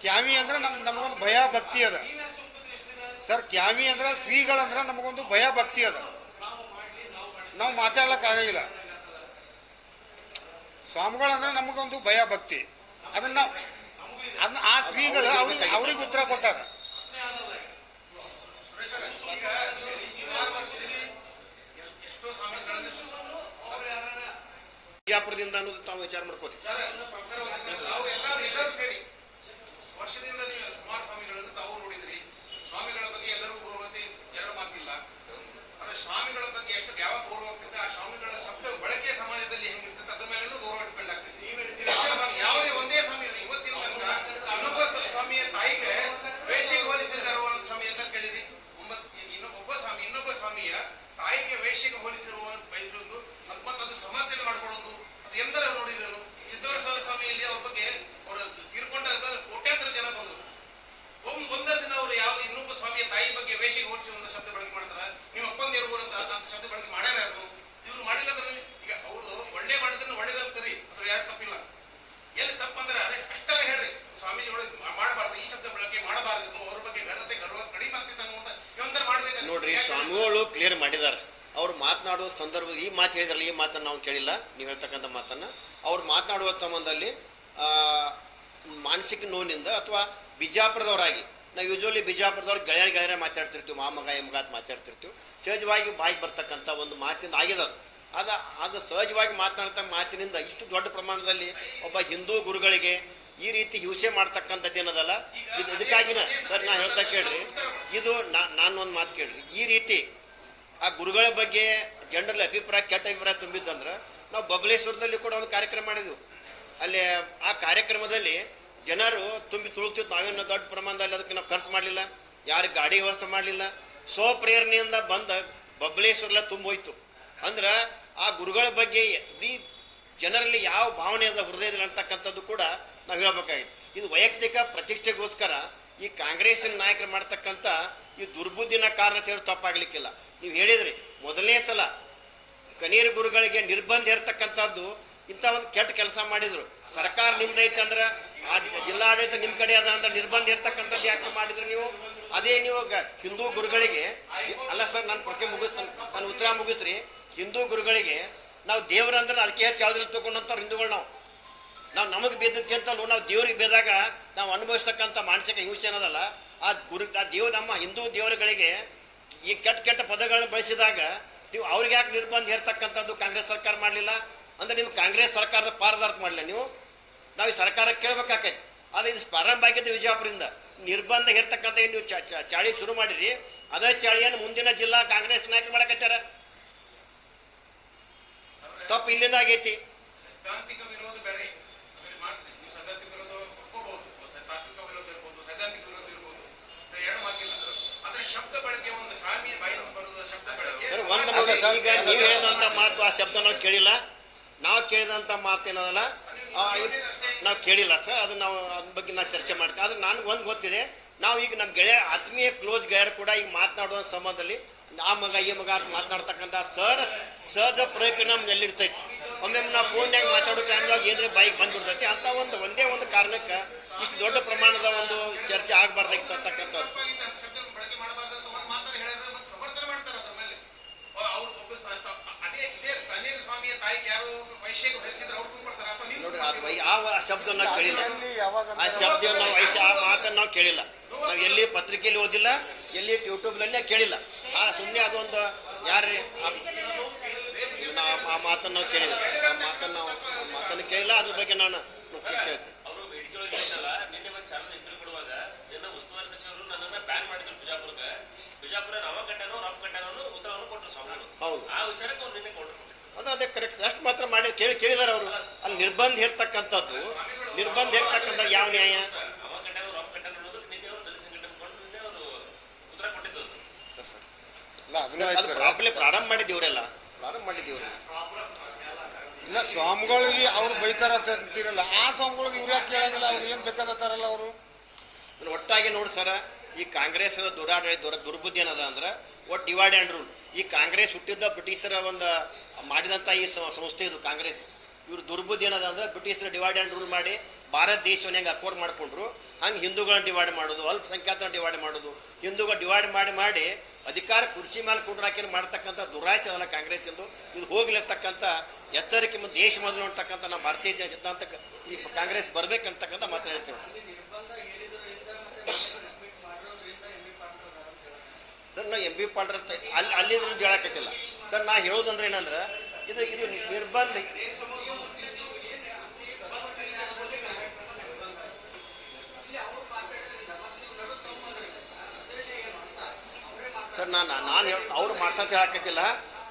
ಕ್ಯಾವಿ ಅಂದ್ರೆ ನಮಗೊಂದು ಭಯ ಭಕ್ತಿ ಅದ ಸರ್. ಕ್ಯಾವಿ ಅಂದ್ರೆ ಶ್ರೀಗಳಂದ್ರೆ ನಮಗೊಂದು ಭಯ ಭಕ್ತಿ ಅದ, ನಾವು ಮಾತಾಡ್ಲಿಕ್ಕೆ ಆಗಂಗಿಲ್ಲ. ಸ್ವಾಮಿಗಳಂದ್ರೆ ನಮಗೊಂದು ಭಯ ಭಕ್ತಿ, ಅದನ್ನ ಆ ಶ್ರೀಗಳು ಅವ್ರಿಗೆ ಉತ್ತರ ಕೊಟ್ಟಾರ. ಬಿಜಾಪುರದಿಂದ ಅನ್ನೋದು ತಾವು ವಿಚಾರ ಮಾಡ್ಕೊಳ್ಳಿ. ವರ್ಷದಿಂದ ನೀವು ಸುಮಾರು ಸ್ವಾಮಿಗಳನ್ನು ತಾವು ನೋಡಿದ್ರಿ. ಸ್ವಾಮಿಗಳ ಬಗ್ಗೆ ಎಲ್ಲರೂ ಗೌರವತೆ ಎರಡು ಮಾತಿಲ್ಲ. ಆದ್ರೆ ಸ್ವಾಮಿಗಳ ಬಗ್ಗೆ ಎಷ್ಟು ಯಾವ ಗೌರವ ಆಗ್ತದೆ, ಆ ಸ್ವಾಮಿಗಳ ಶಬ್ದ ಬಳಕೆ ಸಮಾಜದಲ್ಲಿ ಹೆಂಗಿರ್ತದೆ ಅದ್ರ ಮೇಲೂ ಗೌರವ ಡಿಪೆಂಡ್ ಆಗ್ತದೆ. ಯಾವುದೇ ಒಂದೇ ಸ್ವಾಮಿ ಇವತ್ತಿನ ತನಕ ಇನ್ನೊಬ್ಬ ಸ್ವಾಮಿಯ ತಾಯಿಗೆ ವೇಷಿಗೆ ಹೋಲಿಸಿದಾರೋ ಅನ್ನೋ ಸ್ವಾಮಿ ಅಂತ ಕೇಳಿರಿ. ಇನ್ನೊಬ್ಬ ಸ್ವಾಮಿಯ ತಾಯಿಗೆ ವೇಷಿಗೆ ಹೋಲಿಸಿರುವ ಬೈರೋದು ಅದು ಮತ್ತೆ ಅದು ಸಮರ್ಥನೆ ಮಾಡ್ಕೊಳ್ಳೋದು ಅದು ಎಂದರ ನೋಡಿರೋನು. ಸಿದ್ದೇಶ್ವರ ಸ್ವಾಮಿಯಲ್ಲಿ ಅವ್ರ ಬಗ್ಗೆ ಅವರು ತೀರ್ಕೊಂಡಾಗ ಕೋಟ್ಯಾಂತರ ಜನ ಬಂದರು. ಒಂದರ ದಿನ ಅವರು ಯಾವ್ದು ಇನ್ನೊಬ್ಬ ಸ್ವಾಮಿಯ ತಾಯಿ ಬಗ್ಗೆ ವೇಷಿಗೆ ಹೋಲಿಸಿ ಒಂದು ಶಬ್ದ ಬಳಕೆ ಮಾಡ್ತಾರ. ನಿಮ್ಮ ಅಪ್ಪಂದಿರು ಅಂತ ಶಬ್ದ ಬಳಕೆ ಮಾಡ್ಯಾರ, ಇವ್ರು ಮಾಡಿಲ್ಲ. ಈಗ ಅವ್ರದ್ದು ಒಳ್ಳೆ ಮಾಡಿದ್ರೆ ಒಳ್ಳೇದಂತರಿ, ಅದ್ರ ಯಾರು ಈ ಶಬ್ದ ಬಳಕೆ ಮಾಡಬಾರದಿತ್ತು, ಅವ್ರ ಬಗ್ಗೆ ಘನತೆ ಗೌರವ ಕಡಿಮೆ ಆಗ್ತಿತ್ತು ಅನ್ನುವಂತ ವ್ಯವಸ್ಥೆ ಮಾಡ್ಬೇಕು. ನೋಡ್ರಿ, ಸ್ವಾಮಿಗಳು ಕ್ಲಿಯರ್ ಮಾಡಿದ್ದಾರೆ. ಅವ್ರು ಮಾತನಾಡುವ ಸಂದರ್ಭ ಈ ಮಾತು ಹೇಳಿದ್ರಲ್ಲ, ಈ ಮಾತನ್ನು ನಾವು ಕೇಳಿಲ್ಲ, ನೀವು ಹೇಳ್ತಕ್ಕಂಥ ಮಾತನ್ನು. ಅವ್ರು ಮಾತನಾಡುವ ಸಂಬಂಧದಲ್ಲಿ ಮಾನಸಿಕ ನೋವಿನಿಂದ ಅಥವಾ ಬಿಜಾಪುರದವರಾಗಿ, ನಾವು ಯೂಶ್ವಲಿ ಬಿಜಾಪುರದವ್ರು ಗೆಳೆಯರ ಮಾತಾಡ್ತಿರ್ತೀವಿ, ಮಾಮಗ ಎಮ್ಮಗ ಅಂತ ಮಾತಾಡ್ತಿರ್ತೀವಿ. ಸಹಜವಾಗಿ ಬಾಯಿಗೆ ಬರ್ತಕ್ಕಂಥ ಒಂದು ಮಾತಿಂದ ಆಗಿದೆ ಅದು ಸಹಜವಾಗಿ ಮಾತನಾಡ್ತಾ ಮಾತಿನಿಂದ ಇಷ್ಟು ದೊಡ್ಡ ಪ್ರಮಾಣದಲ್ಲಿ ಒಬ್ಬ ಹಿಂದೂ ಗುರುಗಳಿಗೆ ಈ ರೀತಿ ಹಿಂಸೆ ಮಾಡ್ತಕ್ಕಂಥದ್ದು ಏನದಲ್ಲ, ಇದಕ್ಕಾಗಿನ ಸರ್ ನಾ ಹೇಳ್ತಾ ಕೇಳ್ರಿ, ಇದು ನಾನು ಒಂದು ಮಾತು ಕೇಳ್ರಿ, ಈ ರೀತಿ ಆ ಗುರುಗಳ ಬಗ್ಗೆ ಜನರಲ್ಲಿ ಅಭಿಪ್ರಾಯ ಕೆಟ್ಟ ಅಭಿಪ್ರಾಯ ತುಂಬಿದ್ದಂದ್ರೆ ನಾವು ಬಬಲೇಶ್ವರದಲ್ಲಿ ಕೂಡ ಒಂದು ಕಾರ್ಯಕ್ರಮ ಮಾಡಿದ್ವು. ಅಲ್ಲಿ ಆ ಕಾರ್ಯಕ್ರಮದಲ್ಲಿ ಜನರು ತುಂಬಿ ತುಳುಕ್ತಿತ್ತು. ನಾವೇನು ದೊಡ್ಡ ಪ್ರಮಾಣದಲ್ಲಿ ಅದಕ್ಕೆ ನಾವು ಖರ್ಚು ಮಾಡಲಿಲ್ಲ, ಯಾರಿಗೆ ಗಾಡಿ ವ್ಯವಸ್ಥೆ ಮಾಡಲಿಲ್ಲ, ಸ್ವಪ್ರೇರಣೆಯಿಂದ ಬಂದ ಬಬಲೇಶ್ವರಲ್ಲ ತುಂಬೋಯ್ತು. ಅಂದ್ರೆ ಆ ಗುರುಗಳ ಬಗ್ಗೆ ಈ ಜನರಲ್ಲಿ ಯಾವ ಭಾವನೆ ಅದ ಹೃದಯದಲ್ಲಿ ಅಂತಕ್ಕಂಥದ್ದು ಕೂಡ ನಾವು ಹೇಳ್ಬೇಕಾಗಿತ್ತು. ಇದು ವೈಯಕ್ತಿಕ ಪ್ರತಿಷ್ಠೆಗೋಸ್ಕರ ಈ ಕಾಂಗ್ರೆಸ್ಸಿನ ನಾಯಕರು ಮಾಡ್ತಕ್ಕಂಥ ಈ ದುರ್ಬುದ್ಧಿನ ಕಾರಣ ಸೇರಿ ತಪ್ಪಾಗಲಿಕ್ಕಿಲ್ಲ. ನೀವು ಹೇಳಿದ್ರಿ ಮೊದಲನೇ ಸಲ ಕನೇರಿ ಗುರುಗಳಿಗೆ ನಿರ್ಬಂಧ ಇರ್ತಕ್ಕಂಥದ್ದು ಇಂಥ ಒಂದು ಕೆಟ್ಟ ಕೆಲಸ ಮಾಡಿದ್ರು. ಸರ್ಕಾರ ನಿಮ್ದೈತೆ ಅಂದ್ರೆ ಆ ಜಿಲ್ಲಾಡಳಿತ ನಿಮ್ಮ ಕಡೆ ಅದ ಅಂದ್ರೆ ನಿರ್ಬಂಧ ಇರ್ತಕ್ಕಂಥದ್ದು ಯಾಕೆ ಮಾಡಿದ್ರು ನೀವು? ಅದೇ ನೀವು ಹಿಂದೂ ಗುರುಗಳಿಗೆ ಅಲ್ಲ ಸರ್, ನಾನು ಪ್ರಶ್ನೆ ನನ್ನ ಉತ್ತರ ಮುಗಿಸ್ರಿ. ಹಿಂದೂ ಗುರುಗಳಿಗೆ ನಾವು ದೇವ್ರಂದ್ರೆ ಅದಕ್ಕೆ ಯಾವುದ್ರಲ್ಲಿ ತಗೊಂಡಂಥವ್ರು ಹಿಂದೂಗಳು ನಾವು ನಮಗೆ ಬೇದಕ್ಕಿಂತಲೂ ನಾವು ದೇವ್ರಿಗೆ ಬೇದಾಗ ನಾವು ಅನುಭವಿಸ್ತಕ್ಕಂಥ ಮಾನಸಿಕ ಹಿಂಸೆ ಅನ್ನೋದಲ್ಲ, ಆ ದೇವ್ರು ನಮ್ಮ ಹಿಂದೂ ದೇವರುಗಳಿಗೆ ಈ ಕೆಟ್ಟ ಪದಗಳನ್ನು ಬಳಸಿದಾಗ ನೀವು ಅವ್ರಿಗೆ ಯಾಕೆ ನಿರ್ಬಂಧ ಇರ್ತಕ್ಕಂಥದ್ದು ಕಾಂಗ್ರೆಸ್ ಸರ್ಕಾರ ಮಾಡಲಿಲ್ಲ? ಅಂದ್ರೆ ನಿಮ್ಗೆ ಕಾಂಗ್ರೆಸ್ ಸರ್ಕಾರದ ಪಾರದಾರ್ಥ ಮಾಡಲಿಲ್ಲ ನೀವು? ನಾವು ಈ ಸರ್ಕಾರ ಕೇಳ್ಬೇಕಾಕೈತಿ. ಆದರೆ ಇದು ಪ್ರಾರಂಭ ಆಗಿದ್ದು ವಿಜಯಪುರದಿಂದ. ನಿರ್ಬಂಧ ಇರ್ತಕ್ಕಂಥ ನೀವು ಚಾಳಿ ಶುರು ಮಾಡಿರಿ, ಅದೇ ಚಾಳಿಯನ್ನು ಮುಂದಿನ ಜಿಲ್ಲಾ ಕಾಂಗ್ರೆಸ್ ನಾಯಕರು ಮಾಡಕತ್ತಾರ. ತಪ್ಪು ಇಲ್ಲಿಂದ ಆಗೈತಿ. ಸೈದ್ಧಾಂತಿಕ ವಿರೋಧ ಬೇರೆ ಮಾಡ್ತೀವಿ. ನೀವು ಸೈದ್ಧಾಂತಿಕ ವಿರೋಧ ಒಪ್ಕೋಬಹುದು, ತಾತ್ವಿಕ ವಿರೋಧ ಇರ್ಬೋದು, ಸೈದ್ಧಾಂತಿಕ ವಿರೋಧ ಇರ್ಬೋದು, ಎರಡು ಮಾತಿಲ್ಲ. ಆದ್ರೆ ಶಬ್ದ ಬಳಕೆ ಒಂದು ಸ್ವಾಮಿಯ ಬಾಯಿಂದ ಬರೋದ ಶಬ್ದ ಬಳಕೆ ಈಗ ನೀವು ಹೇಳಿದಂಥ ಮಾತು ಆ ಶಬ್ದ ನಾವು ಕೇಳಿಲ್ಲ. ನಾವು ಕೇಳಿದಂಥ ಮಾತೇನದಲ್ಲ ನಾವು ಕೇಳಿಲ್ಲ ಸರ್. ಅದು ನಾವು ಅದ್ರ ಬಗ್ಗೆ ನಾವು ಚರ್ಚೆ ಮಾಡ್ತೀವಿ. ಆದ್ರೆ ನನಗೆ ಒಂದು ಗೊತ್ತಿದೆ, ನಾವು ಈಗ ನಮ್ಮ ಗೆಳೆಯ ಆತ್ಮೀಯ ಕ್ಲೋಸ್ ಗೆಳೆಯರು ಕೂಡ ಈಗ ಮಾತನಾಡುವ ಸಂಬಂಧದಲ್ಲಿ ಆ ಮಗ ಈ ಮಗ ಅಂತ ಮಾತನಾಡ್ತಕ್ಕಂಥ ಸಹಜ ಪ್ರಯೋಗ ನಮ್ಗೆ ಎಲ್ಲಿರ್ತೈತಿ. ಒಮ್ಮೆ ನಾವು ಫೋನ್ಯಾಗ ಮಾತಾಡೋ ಟೈಮ್ದಾಗ ಏನ್ರಿ ಬೈಕ್ ಬಂದ್ಬಿಡ್ತೈತಿ. ಅಂತ ಒಂದೇ ಒಂದು ಕಾರಣಕ್ಕೆ ಇಷ್ಟು ದೊಡ್ಡ ಪ್ರಮಾಣದ ಒಂದು ಚರ್ಚೆ ಆಗಬಾರ್ದಾಗಿತ್ತು ಅಂತಕ್ಕಂಥದ್ದು. ಶಬ್ದ ಬಳಕೆ ಮಾಡಬಾರ್ದಂತ ಒಂದು ಮಾತನ್ನು ಹೇಳಿದ್ರೆ ಮತ್ತೆ ಸಮರ್ಥನೆ ಮಾಡ್ತಾರೆ ಅದ್ರ ಮೇಲೆ. ಅವ್ರು ಅದೇ ಇದೇ ಕನ್ನೇರು ಸ್ವಾಮಿಯ ತಾಯಿಗೆ ಯಾರು ವೈಶ್ಯಕ್ಕೆ ಧರಿಸಿದ್ರೆ ಅವ್ರು ತುಂಬಿಡ್ತಾರೆ ಅಥವಾ ನೀವು ನೋಡ್ರಿ, ಆ ಶಬ್ದನ ಕೇಳಿಲ್ಲ, ಆ ಶಬ್ದ ನಾವು ಆ ಮಾತನ್ನು ನಾವು ಕೇಳಿಲ್ಲ. ನಾವು ಎಲ್ಲಿ ಪತ್ರಿಕೆಯಲ್ಲಿ ಓದಿಲ್ಲ, ಎಲ್ಲಿ ಯೂಟ್ಯೂಬ್ನಲ್ಲೇ ಕೇಳಿಲ್ಲ. ಸುಮ್ಮನೆ ಅದೊಂದು ಯಾರ್ರಿ ಆ ಮಾತನ್ನು ನಾವು ಕೇಳಿಲ್ಲ, ಆ ಮಾತನ್ನು ಕೇಳಿಲ್ಲ. ಅದ್ರ ಬಗ್ಗೆ ನಾನು ಕೇಳ್ತೀನಿ. ಅವರು ಬೇಡಿಕೆ ಹೇಳಿದ್ದಲ್ಲ, ನಿನ್ನೆ ಒಂದು ಚಾನಲ್ ಇಂಟರ್ವ್ಯೂ ಕೊಡುವಾಗ ಏನೋ ಉಸ್ತುವಾರಿ ಸಚಿವರು ನನ್ನನ್ನ ಬ್ಯಾನ್ ಮಾಡಿದ್ರು ಬಿಜಾಪುರಕ್ಕೆ. ಬಿಜಾಪುರ ನಾವ ಕಟ್ಟಾನೋ ರಫ್ ಕಟ್ಟಾನೋ ಉತ್ತರವನ್ನು ಕೊಟ್ಟರು ಸ್ವಾಮಿಗಳು. ಹೌದು, ಆ ವಿಚಾರಕ್ಕೆ ಅವ್ರು ನಿನ್ನೆ ಕೊಟ್ಟರು. ಅದೇ ಕರೆಕ್ಟ್. ಅಷ್ಟು ಮಾತ್ರ ಮಾಡಿ ಕೇಳಿದಾರೆ ಅವರು. ಅಲ್ಲಿ ನಿರ್ಬಂಧ ಇರ್ತಕ್ಕಂಥದ್ದು ಯಾವ ನ್ಯಾಯ? ಅವ ಕಟ್ಟಾನೋ ರಫ್ ಕಟ್ಟಾನೋ ಅನ್ನೋದು ನಿನ್ನೆ ಅವರು ದಲಿತ ಸಂಘಟನೆ ಕೊಂಡು ನಿನ್ನೆ ಅವರು ಉತ್ತರ ಕೊಟ್ಟಿದ್ದು. ಪ್ರಾರಂಭ ಮಾಡಿದ್ದೀವ್ರೆಲ್ಲ ಇಲ್ಲ, ಸ್ವಾಮಿಗಳಿಗೆ ಅವ್ರು ಬೈತಾರ ಅಂತ ಅಂತೀರಲ್ಲ, ಆ ಸ್ವಾಮಿಗಳಿಗೆ ಇವ್ರು ಯಾಕೆ ಕೇಳಂಗಿಲ್ಲ? ಅವ್ರು ಏನ್ ಬೇಕಾದತ್ತಾರಲ್ಲ ಅವರು. ಒಟ್ಟಾಗಿ ನೋಡಿ ಸರ, ಈ ಕಾಂಗ್ರೆಸ್ ದುರ್ಬುದ್ಧಿ ಏನದ ಅಂದ್ರೆ ಒಟ್ಟು ಡಿವೈಡ್ ಆ್ಯಂಡ್ ರೂಲ್. ಈ ಕಾಂಗ್ರೆಸ್ ಹುಟ್ಟಿದ್ದ ಬ್ರಿಟಿಷರ ಒಂದು ಮಾಡಿದಂಥ ಈ ಸಂಸ್ಥೆ ಇದು ಕಾಂಗ್ರೆಸ್. ಇವ್ರು ದುರ್ಬುದ್ಧಿ ಏನದ ಅಂದ್ರೆ ಬ್ರಿಟಿಷರು ಡಿವೈಡ್ ಆ್ಯಂಡ್ ರೂಲ್ ಮಾಡಿ ಭಾರತ ದೇಶವನ್ನು ಹೆಂಗೆ ಅಕ್ವರ್ ಮಾಡ್ಕೊಂಡ್ರು ಹಂಗೆ ಹಿಂದೂಗಳನ್ನ ಡಿವೈಡ್ ಮಾಡೋದು, ಅಲ್ಪಸಂಖ್ಯಾತರನ್ನ ಡಿವೈಡ್ ಮಾಡೋದು, ಹಿಂದೂಗಳು ಡಿವೈಡ್ ಮಾಡಿ ಅಧಿಕಾರ ಕುರ್ಚಿ ಮೇಲೆ ಕುಂಡ್ರಾಕಿನ ಮಾಡ್ತಕ್ಕಂಥ ದುರಾಸೆ ಅದಲ್ಲ ಕಾಂಗ್ರೆಸ್ ಎಂದು. ಇದು ಹೋಗ್ಲಿರ್ತಕ್ಕಂಥ ಎಚ್ಚರಿಕೆ ಮತ್ತು ದೇಶ ಮೊದಲು ಅಂತಕ್ಕಂಥ ನಮ್ಮ ಭಾರತೀಯ ಸಿದ್ಧಾಂತಕ್ಕೆ ಈ ಕಾಂಗ್ರೆಸ್ ಬರ್ಬೇಕಂತಕ್ಕಂಥ ಮಾತು ಹೇಳ್ತೀವಿ ಸರ್. ನಾವು MB ಪಾಲ್ರ ಅಲ್ಲಿದ್ರು ಹೇಳಕತ್ತಿಲ್ಲ ಸರ್. ನಾ ಹೇಳೋದಂದ್ರೆ ಏನಂದ್ರೆ ಇದು ನಿರ್ಬಂಧ ಸರ್. ನಾನು ಅವ್ರು ಮಾಡ್ಸಂತ ಹೇಳಕತ್ತಿಲ್ಲ.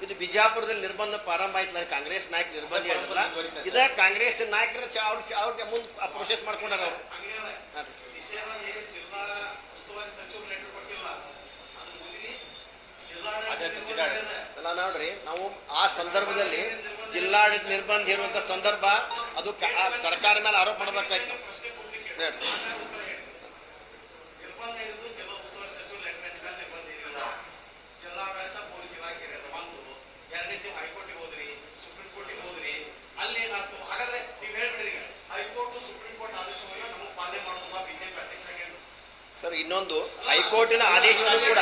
ಇದು ಬಿಜಾಪುರದಲ್ಲಿ ನಿರ್ಬಂಧ ಪ್ರಾರಂಭ ಆಯ್ತಲ್ಲ, ಕಾಂಗ್ರೆಸ್ ನಾಯಕ ನಿರ್ಬಂಧ ಹೇಳಿದ್ರಲ್ಲ, ಇದ ಕಾಂಗ್ರೆಸ್ ನಾಯಕರು ಅವ್ರಿಗೆ ಮುಂದೆ ಪ್ರೊಸೆಸ್ ಮಾಡ್ಕೊಂಡಾರ ಅವರು. ಅಲ್ಲ ನೋಡ್ರಿ, ನಾವು ಆ ಸಂದರ್ಭದಲ್ಲಿ ಜಿಲ್ಲಾಡಳಿತ ನಿರ್ಬಂಧ ಇರುವಂತ ಸಂದರ್ಭ ಅದು ಸರ್ಕಾರ ಮೇಲೆ ಆರೋಪ ಮಾಡಬೇಕಾಯ್ತು ಹೇಳ್ರಿ. ಸರ್ ಇನ್ನೊಂದು ಹೈಕೋರ್ಟಿನ ಆದೇಶವನ್ನು ಕೂಡ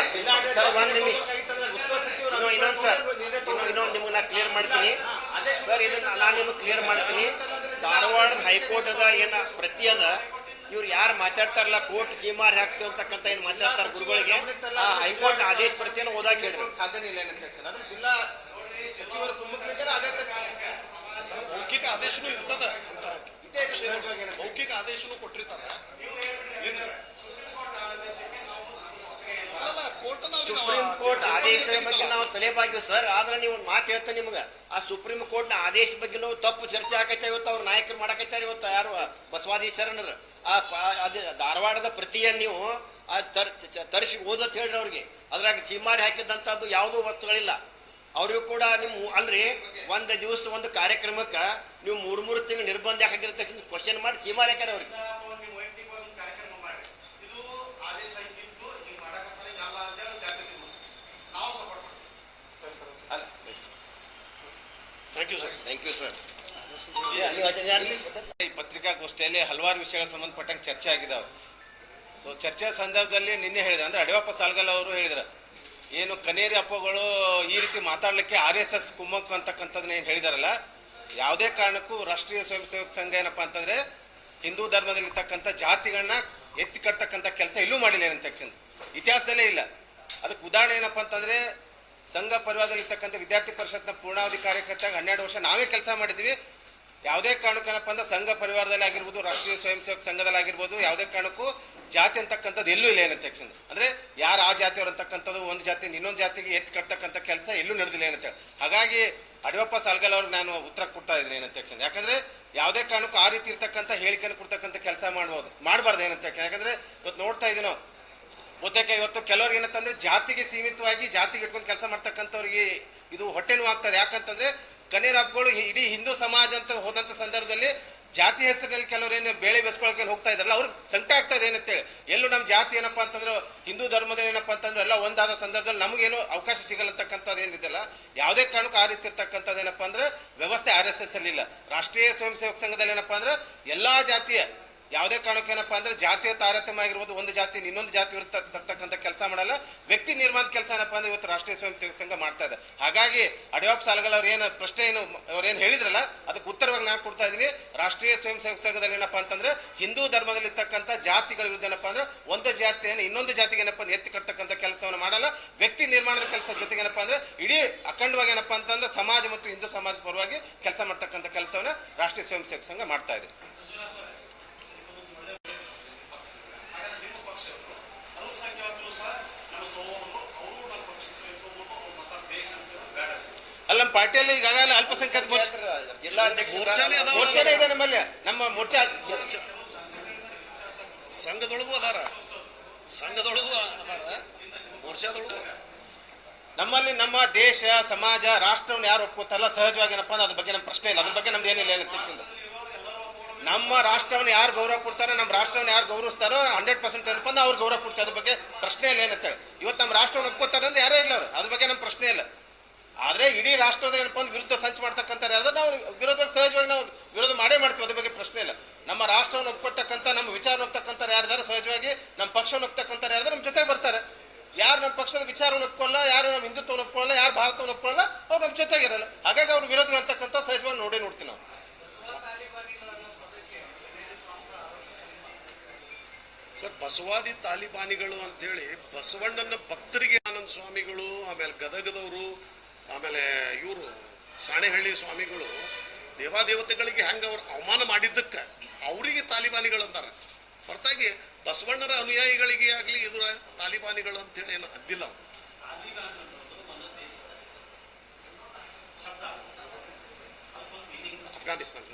ಸರ್ ಒಂದು ನಿಮಿಷ ಇನ್ನೊಂದು ಸರ್ ಇನ್ನೊಂದು ನಿಮ್ಗೆ ನಾನು ಕ್ಲಿಯರ್ ಮಾಡ್ತೀನಿ ಸರ್ ಇದನ್ನ ನಾನು ನಿಮ್ಗೆ ಕ್ಲಿಯರ್ ಮಾಡ್ತೀನಿ. ಧಾರವಾಡದ ಹೈಕೋರ್ಟದ ಏನ ಪ್ರತಿ ಅದ ಇವ್ರು ಯಾರು ಮಾತಾಡ್ತಾರಲ್ಲ ಕೋರ್ಟ್ ಜೀಮಾರ್ ಹಾಕ್ತೀವಿ ಅಂತಕ್ಕಂಥ ಏನು ಮಾತಾಡ್ತಾರೆ ಗುರುಗಳಿಗೆ ಆ ಹೈಕೋರ್ಟ್ ಆದೇಶ ಪ್ರತಿಯನ್ನು ಓದಾಕ್ ಹೇಳ್ರಿ. ಸಾಧ್ಯನೇ ಇಲ್ಲ ಏನಂತ ಜಿಲ್ಲಾ ಸಚಿವರ ಮೌಖಿಕ ಆದೇಶನೂ ಇರ್ತದ ಮೌಖಿಕ ಆದೇಶನೂ ಕೊಟ್ಟಿರ್ತಾರ. ಸುಪ್ರೀಂ ಕೋರ್ಟ್ ಆದೇಶ ಬಗ್ಗೆ ನಾವು ತಲೆಬಾಗಿವಿ ಸರ್. ಆದ್ರೆ ನೀವು ಒಂದು ಮಾತು ಹೇಳ್ತಾ ನಿಮ್ಗೆ ಆ ಸುಪ್ರೀಂ ಕೋರ್ಟ್ ನ ಆದೇಶ ಬಗ್ಗೆ ನಾವು ತಪ್ಪು ಚರ್ಚೆ ಆಕೈತೆ ಇವತ್ತು ಅವ್ರ ನಾಯಕರು ಮಾಡಕೈತಾರ ಇವತ್ತು ಯಾರು ಬಸವಾದಿ ಶರಣರು ಅದೇ ಧಾರವಾಡದ ಪ್ರತಿಯನ್ನು ನೀವು ತರಿಸಿ ಓದತ್ ಹೇಳ್ರಿ ಅವ್ರಿಗೆ. ಅದ್ರಾಗ ಚಿಮಾರಿ ಹಾಕಿದಂತದ್ದು ಯಾವುದೂ ವಸ್ತುಗಳಿಲ್ಲ. ಅವ್ರಿಗೂ ಕೂಡ ನೀವು ಅಂದ್ರೆ ಒಂದ್ ದಿವಸ ಒಂದು ಕಾರ್ಯಕ್ರಮಕ್ಕೆ ನೀವು ಮೂರು ತಿಂಗಳು ನಿರ್ಬಂಧ ಹಾಕಿದ್ರೆ ಕ್ವಶನ್ ಮಾಡಿ ಚಿಮಾರಿ ಹಾಕ್ಯಾರ ಅವ್ರಿಗೆ. Thank you sir. ಈ ಪತ್ರಿಕಾಗೋಷ್ಠಿಯಲ್ಲಿ ಹಲವಾರು ವಿಷಯಗಳ ಸಂಬಂಧಪಟ್ಟಂಗೆ ಚರ್ಚೆ ಆಗಿದ್ದಾವೆ. ಸೊ ಚರ್ಚೆ ಸಂದರ್ಭದಲ್ಲಿ ನಿನ್ನೆ ಹೇಳಿದ್ರು ಅಂದ್ರೆ ಅಡವಪ್ಪ ಸಾಲ್ಗಲ್ ಅವರು ಹೇಳಿದ್ರು ಏನು ಕನೇರಿ ಅಪ್ಪಗಳು ಈ ರೀತಿ ಮಾತಾಡ್ಲಿಕ್ಕೆ RSS ಕುಮ್ಮಕ್ಕು ಅಂತಕ್ಕಂಥದ್ದನ್ನ ಏನು ಹೇಳಿದಾರಲ್ಲ, ಯಾವುದೇ ಕಾರಣಕ್ಕೂ ರಾಷ್ಟ್ರೀಯ ಸ್ವಯಂ ಸೇವಕ ಸಂಘ ಏನಪ್ಪಾ ಅಂತಂದ್ರೆ ಹಿಂದೂ ಧರ್ಮದಲ್ಲಿರ್ತಕ್ಕಂಥ ಜಾತಿಗಳನ್ನ ಎತ್ತಿ ಕಟ್ತಕ್ಕಂಥ ಕೆಲಸ ಎಲ್ಲೂ ಮಾಡಿಲ್ಲ ಏನಂತ ಇತಿಹಾಸದಲ್ಲೇ ಇಲ್ಲ. ಅದಕ್ಕೆ ಉದಾಹರಣೆ ಏನಪ್ಪಾ ಅಂತಂದ್ರೆ ಸಂಘ ಪರಿವಾರದಲ್ಲಿರ್ತಕ್ಕಂಥ ವಿದ್ಯಾರ್ಥಿ ಪರಿಷತ್ನ ಪೂರ್ಣಾವಧಿ ಕಾರ್ಯಕರ್ತಾಗ 12 ವರ್ಷ ನಾವೇ ಕೆಲಸ ಮಾಡಿದ್ವಿ. ಯಾವುದೇ ಕಾರಣಕ್ಕೂ ಏನಪ್ಪ ಅಂದ್ರೆ ಸಂಘ ಪರಿವಾರದಲ್ಲಿ ಆಗಿರ್ಬೋದು, ರಾಷ್ಟ್ರೀಯ ಸ್ವಯಂ ಸೇವಕ ಸಂಘದಲ್ಲಿ ಆಗಿರ್ಬೋದು, ಯಾವುದೇ ಕಾರಣಕ್ಕೂ ಜಾತಿ ಅಂತಕ್ಕಂಥದ್ದು ಎಲ್ಲೂ ಇಲ್ಲ ಏನಂತ ಅಂದ್ರೆ ಯಾರು ಆ ಜಾತಿಯವರು ಅಂತಕ್ಕಂಥದ್ದು ಒಂದು ಜಾತಿ ಇನ್ನೊಂದು ಜಾತಿಗೆ ಎತ್ತಿ ಕಟ್ತಕ್ಕಂಥ ಕೆಲಸ ಎಲ್ಲೂ ನಡೆದಿಲ್ಲ ಏನಂತ. ಹಾಗಾಗಿ ಅಡವಪ್ಪ ಸಾಲ್ಗಲ್ ಅವ್ರಿಗೆ ನಾನು ಉತ್ತರ ಕೊಡ್ತಾ ಇದ್ದೀನಿ ಏನಂತ ಯಾಕಂದ್ರೆ ಯಾವುದೇ ಕಾರಣಕ್ಕೂ ಆ ರೀತಿ ಇರ್ತಕ್ಕಂಥ ಹೇಳಿಕೆಯನ್ನು ಕೊಡ್ತಕ್ಕಂಥ ಕೆಲಸ ಮಾಡಬಾರ್ದು ಏನಂತ. ಯಾಕಂದ್ರೆ ಇವತ್ತು ನೋಡ್ತಾ ಇದೀವಿ ನಾವು ಬಹುತೇಕ ಇವತ್ತು ಕೆಲವ್ರಿಗೆ ಏನಂತಂದ್ರೆ ಜಾತಿಗೆ ಸೀಮಿತವಾಗಿ ಜಾತಿಗೆ ಇಟ್ಕೊಂಡು ಕೆಲಸ ಮಾಡ್ತಕ್ಕಂಥವ್ರಿಗೆ ಇದು ಹೊಟ್ಟೆ ನೋವು ಆಗ್ತದೆ. ಯಾಕಂತಂದ್ರೆ ಕನೇರ್ ಹಬ್ಬಗಳು ಇಡೀ ಹಿಂದೂ ಸಮಾಜ ಅಂತ ಹೋದಂತ ಸಂದರ್ಭದಲ್ಲಿ ಜಾತಿ ಹೆಸರಿನಲ್ಲಿ ಕೆಲವರೇನು ಬೇಳೆ ಬೆಸ್ಕೊಳಕ್ಕೆ ಹೋಗ್ತಾ ಇದಾರಲ್ಲ ಅವ್ರಿಗೆ ಸಂಕಟ ಆಗ್ತದೆ ಏನಂತೇಳಿ. ಎಲ್ಲೂ ನಮ್ಮ ಜಾತಿ ಏನಪ್ಪಾ ಅಂತಂದ್ರೆ ಹಿಂದೂ ಧರ್ಮದಲ್ಲಿ ಏನಪ್ಪಾ ಅಂತಂದ್ರೆ ಎಲ್ಲ ಒಂದಾದ ಸಂದರ್ಭದಲ್ಲಿ ನಮಗೇನು ಅವಕಾಶ ಸಿಗಲ್ಲತಕ್ಕಂಥದ್ದು ಏನಿದೆಲ್ಲ ಯಾವುದೇ ಕಾರಣಕ್ಕೂ ಆ ರೀತಿ ಇರ್ತಕ್ಕಂಥದ್ದು ಏನಪ್ಪಾ ಅಂದ್ರೆ ವ್ಯವಸ್ಥೆ RSS ಅಲ್ಲಿ ಇಲ್ಲ. ರಾಷ್ಟ್ರೀಯ ಸ್ವಯಂ ಸೇವಕ ಸಂಘದಲ್ಲಿ ಏನಪ್ಪಾ ಅಂದ್ರೆ ಎಲ್ಲಾ ಜಾತಿಯ ಯಾವುದೇ ಕಾರಣಕ್ಕೆ ಏನಪ್ಪಾ ಅಂದ್ರೆ ಜಾತಿಯ ತಾರತಮ್ಯ ಆಗಿರ್ಬೋದು, ಒಂದು ಜಾತಿ ಇನ್ನೊಂದು ಜಾತಿ ತರ್ತಕ್ಕಂಥ ಕೆಲಸ ಮಾಡಲ್ಲ. ವ್ಯಕ್ತಿ ನಿರ್ಮಾಣದ ಕೆಲಸ ಏನಪ್ಪಾ ಅಂದ್ರೆ ಇವತ್ತು ರಾಷ್ಟ್ರೀಯ ಸ್ವಯಂ ಸೇವಕ ಸಂಘ ಮಾಡ್ತಾ ಇದೆ. ಹಾಗಾಗಿ ಅಡವಪ್ಪ ಸಾಲ್ಗಲ್ ಅವ್ರು ಏನು ಪ್ರಶ್ನೆ ಏನು ಅವ್ರೇನು ಹೇಳಿದ್ರಲ್ಲ ಅದಕ್ಕೆ ಉತ್ತರವಾಗಿ ನಾನು ಕೊಡ್ತಾ ಇದ್ದೀನಿ. ರಾಷ್ಟ್ರೀಯ ಸ್ವಯಂ ಸೇವಕ ಸಂಘದಲ್ಲಿ ಏನಪ್ಪಾ ಅಂತಂದ್ರೆ ಹಿಂದೂ ಧರ್ಮದಲ್ಲಿ ಇರ್ತಕ್ಕಂಥ ಜಾತಿಗಳ ವಿರುದ್ಧ ಏನಪ್ಪಾ ಅಂದ್ರೆ ಒಂದು ಜಾತಿಯನ್ನು ಇನ್ನೊಂದು ಜಾತಿಗೆ ಏನಪ್ಪಾ ಎತ್ತಿ ಕಟ್ತಕ್ಕಂಥ ಕೆಲಸವನ್ನು ಮಾಡಲ್ಲ. ವ್ಯಕ್ತಿ ನಿರ್ಮಾಣದ ಕೆಲಸ ಜೊತೆಗೆ ಏನಪ್ಪಾ ಅಂದ್ರೆ ಇಡೀ ಅಖಂಡವಾಗಿ ಏನಪ್ಪಾ ಅಂತಂದ್ರೆ ಸಮಾಜ ಮತ್ತು ಹಿಂದೂ ಸಮಾಜ ಪರವಾಗಿ ಕೆಲಸ ಮಾಡ್ತಕ್ಕಂಥ ಕೆಲಸವನ್ನ ರಾಷ್ಟ್ರೀಯ ಸ್ವಯಂ ಸೇವಕ ಸಂಘ ಮಾಡ್ತಾ ಇದೆ. ಅಲ್ಲ ನಮ್ಮ ಪಾರ್ಟಿಯಲ್ಲಿ ಈಗಾಗಲೇ ಅಲ್ಪಸಂಖ್ಯಾತ ಮೋರ್ಚಾನೇ ಇದೆ ನಮ್ಮಲ್ಲಿ. ನಮ್ಮ ಮೋರ್ಚಾ ಸಂಘದೊಳಗೂ ಅದಾರ ಮೋರ್ಚಾದೊಳಗೂ ನಮ್ಮಲ್ಲಿ ನಮ್ಮ ದೇಶ ಸಮಾಜ ರಾಷ್ಟ್ರವನ್ನು ಯಾರು ಒಪ್ಕೋತಾರಲ್ಲ ಸಹಜವಾಗಿ ಏನಪ್ಪಾ ಅದ್ರ ಬಗ್ಗೆ ನಮ್ಮ ಪ್ರಶ್ನೆ ಇಲ್ಲ. ಅದ್ರ ಬಗ್ಗೆ ನಮ್ದು ಏನಿಲ್ಲ ಏನಂತ ನಮ್ಮ ರಾಷ್ಟ್ರವನ್ನು ಯಾರು ಗೌರವ ಕೊಡ್ತಾರೋ ನಮ್ಮ ರಾಷ್ಟ್ರವನ್ನು ಯಾರು ಗೌರವಿಸ್ತಾರೋ 100% ಏನಪ್ಪಾ ಅಂದ್ರೆ ಅವ್ರು ಗೌರವ ಕೊಡ್ತಾರೆ. ಅದ್ರ ಬಗ್ಗೆ ಪ್ರಶ್ನೆ ಇಲ್ಲ ಏನಂತೇಳಿ. ಇವತ್ತು ನಮ್ಮ ರಾಷ್ಟ್ರವನ್ನು ಒಪ್ಕೋತಾರೆ ಅಂದ್ರೆ ಯಾರೇ ಇಲ್ಲ ಅವ್ರು, ಅದ್ರ ಬಗ್ಗೆ ನಮ್ಮ ಪ್ರಶ್ನೆ ಇಲ್ಲ. ಆದ್ರೆ ಇಡೀ ರಾಷ್ಟ್ರದ ಏನಪ್ಪಾ ಅಂದ್ರೆ ವಿರುದ್ಧ ಸಂಚು ಮಾಡ್ತಕ್ಕಂಥ ಯಾರು ನಾವು ವಿರೋಧ ಸಹಜವಾಗಿ ನಾವು ವಿರೋಧ ಮಾಡೇ ಮಾಡ್ತೀವಿ. ಅದ್ರ ಬಗ್ಗೆ ಪ್ರಶ್ನೆ ಇಲ್ಲ. ನಮ್ಮ ರಾಷ್ಟ್ರವನ್ನು ಒಪ್ಕೊಳ್ತಕ್ಕಂಥ ನಮ್ಮ ವಿಚಾರ ಒಪ್ತಕ್ಕಂಥ ಯಾರ್ದಾರ ಸಹಜವಾಗಿ ನಮ್ಮ ಪಕ್ಷವನ್ನು ಒಪ್ತಕ್ಕಂಥ ಯಾರ್ದಾರ ನಮ್ಮ ಜೊತೆ ಬರ್ತಾರೆ. ಯಾರು ನಮ್ಮ ಪಕ್ಷದ ವಿಚಾರವನ್ನು ಒಪ್ಕೊಳ್ಳಲ್ಲ, ಯಾರು ನಮ್ಮ ಹಿಂದುತ್ವವನ್ನು ಒಪ್ಕೊಳ್ಳಲ್ಲ, ಯಾರು ಭಾರತವನ್ನು ಒಪ್ಕೊಳ್ಳಲ್ಲ ಅವ್ರು ನಮ್ಮ ಜೊತೆಗಿರಲ್ಲ. ಹಾಗಾಗಿ ಅವ್ರ ವಿರೋಧ ಅಂತಕ್ಕಂಥ ಸಹಜವಾಗಿ ನೋಡ್ತೀವಿ ನಾವು. ಸರ್ ಬಸವಾದಿ ತಾಲಿಬಾನಿಗಳು ಅಂತ ಹೇಳಿ ಬಸವಣ್ಣನ ಭಕ್ತರಿಗೆ ಆನಂದ ಸ್ವಾಮಿಗಳು, ಆಮೇಲೆ ಗದಗದವರು, ಆಮೇಲೆ ಇವರು ಸಾಣೆಹಳ್ಳಿ ಸ್ವಾಮಿಗಳು ದೇವಾದೇವತೆಗಳಿಗೆ ಹೆಂಗ ಅವ್ರು ಅವಮಾನ ಮಾಡಿದ್ದಕ್ಕೆ ಅವರಿಗೆ ತಾಲಿಬಾನಿಗಳು ಅಂತಾರ. ಹೊರತಾಗಿ ಬಸವಣ್ಣರ ಅನುಯಾಯಿಗಳಿಗೆ ಆಗ್ಲಿ ಇದು ತಾಲಿಬಾನಿಗಳು ಅಂತ ಹೇಳಿ ಏನು ಅದ್ದಿಲ್ಲ. ಅಫ್ಘಾನಿಸ್ತಾನ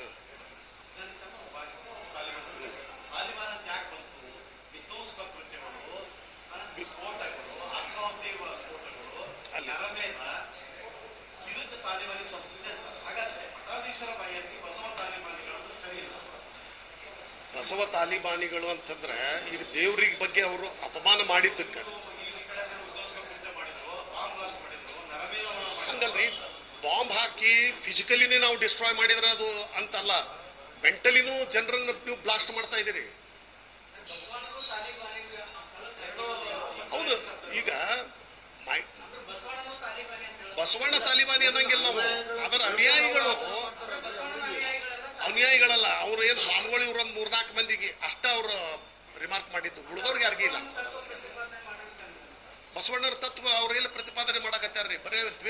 ಬಸವ ತಾಲಿಬಾನಿಗಳು ಅಂತಂದ್ರೆ ಈಗ ದೇವ್ರಿಗೆ ಬಗ್ಗೆ ಅವರು ಅಪಮಾನ ಮಾಡಿದ್ದಕ್ಕೆ ಹಂಗಲ್ರಿ. ಬಾಂಬ್ ಹಾಕಿ ಫಿಸಿಕಲಿನೇ ನಾವು ಡಿಸ್ಟ್ರಾಯ್ ಮಾಡಿದ್ರೆ ಅದು ಅಂತಲ್ಲ, ಮೆಂಟಲಿನೂ ಜನರನ್ನು ನೀವು ಬ್ಲಾಸ್ಟ್ ಮಾಡ್ತಾ ಇದ್ದೀರಿ.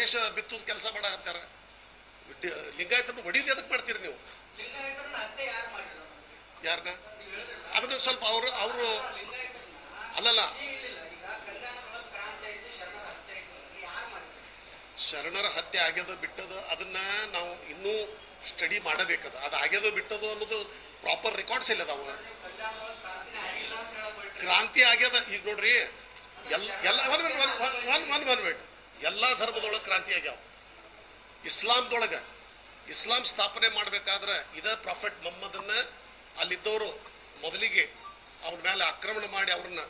ದ್ವೇಷ ಬಿತ್ತುದು ಕೆಲಸ ಮಾಡಾಕತ್ತಾರ. ಲಿಂಗಾಯತರನ್ನು ಹೊಡಿದು ಎದಕ್ಕೆ ಮಾಡ್ತೀರಿ ನೀವು? ಯಾರನ್ನ? ಅದನ್ನ ಸ್ವಲ್ಪ ಅವರು ಅಲ್ಲಲ್ಲ, ಶರಣರ ಹತ್ಯೆ ಆಗ್ಯದ ಬಿಟ್ಟದ ಅದನ್ನ ನಾವು ಇನ್ನೂ ಸ್ಟಡಿ ಮಾಡಬೇಕದ. ಅದು ಆಗ್ಯದ ಬಿಟ್ಟದು ಅನ್ನೋದು ಪ್ರಾಪರ್ ರೆಕಾರ್ಡ್ಸ್ ಇಲ್ಲ ಅದಾವ. ಕ್ರಾಂತಿ ಆಗ್ಯದ. ಈಗ ನೋಡ್ರಿ, ಎಲ್ಲ ಧರ್ಮದೊಳಗೆ ಕ್ರಾಂತಿ ಆಗ್ಯಾವ. ಇಸ್ಲಾಂ ಸ್ಥಾಪನೆ ಮಾಡ್ಬೇಕಾದ್ರೆ ಇದ ಪ್ರಾಫೆಟ್ ಮೊಹಮ್ಮದನ್ನ ಅಲ್ಲಿದ್ದವರು ಮೊದಲಿಗೆ ಅವನ ಮೇಲೆ ಆಕ್ರಮಣ ಮಾಡಿ ಅವ್ರನ್ನ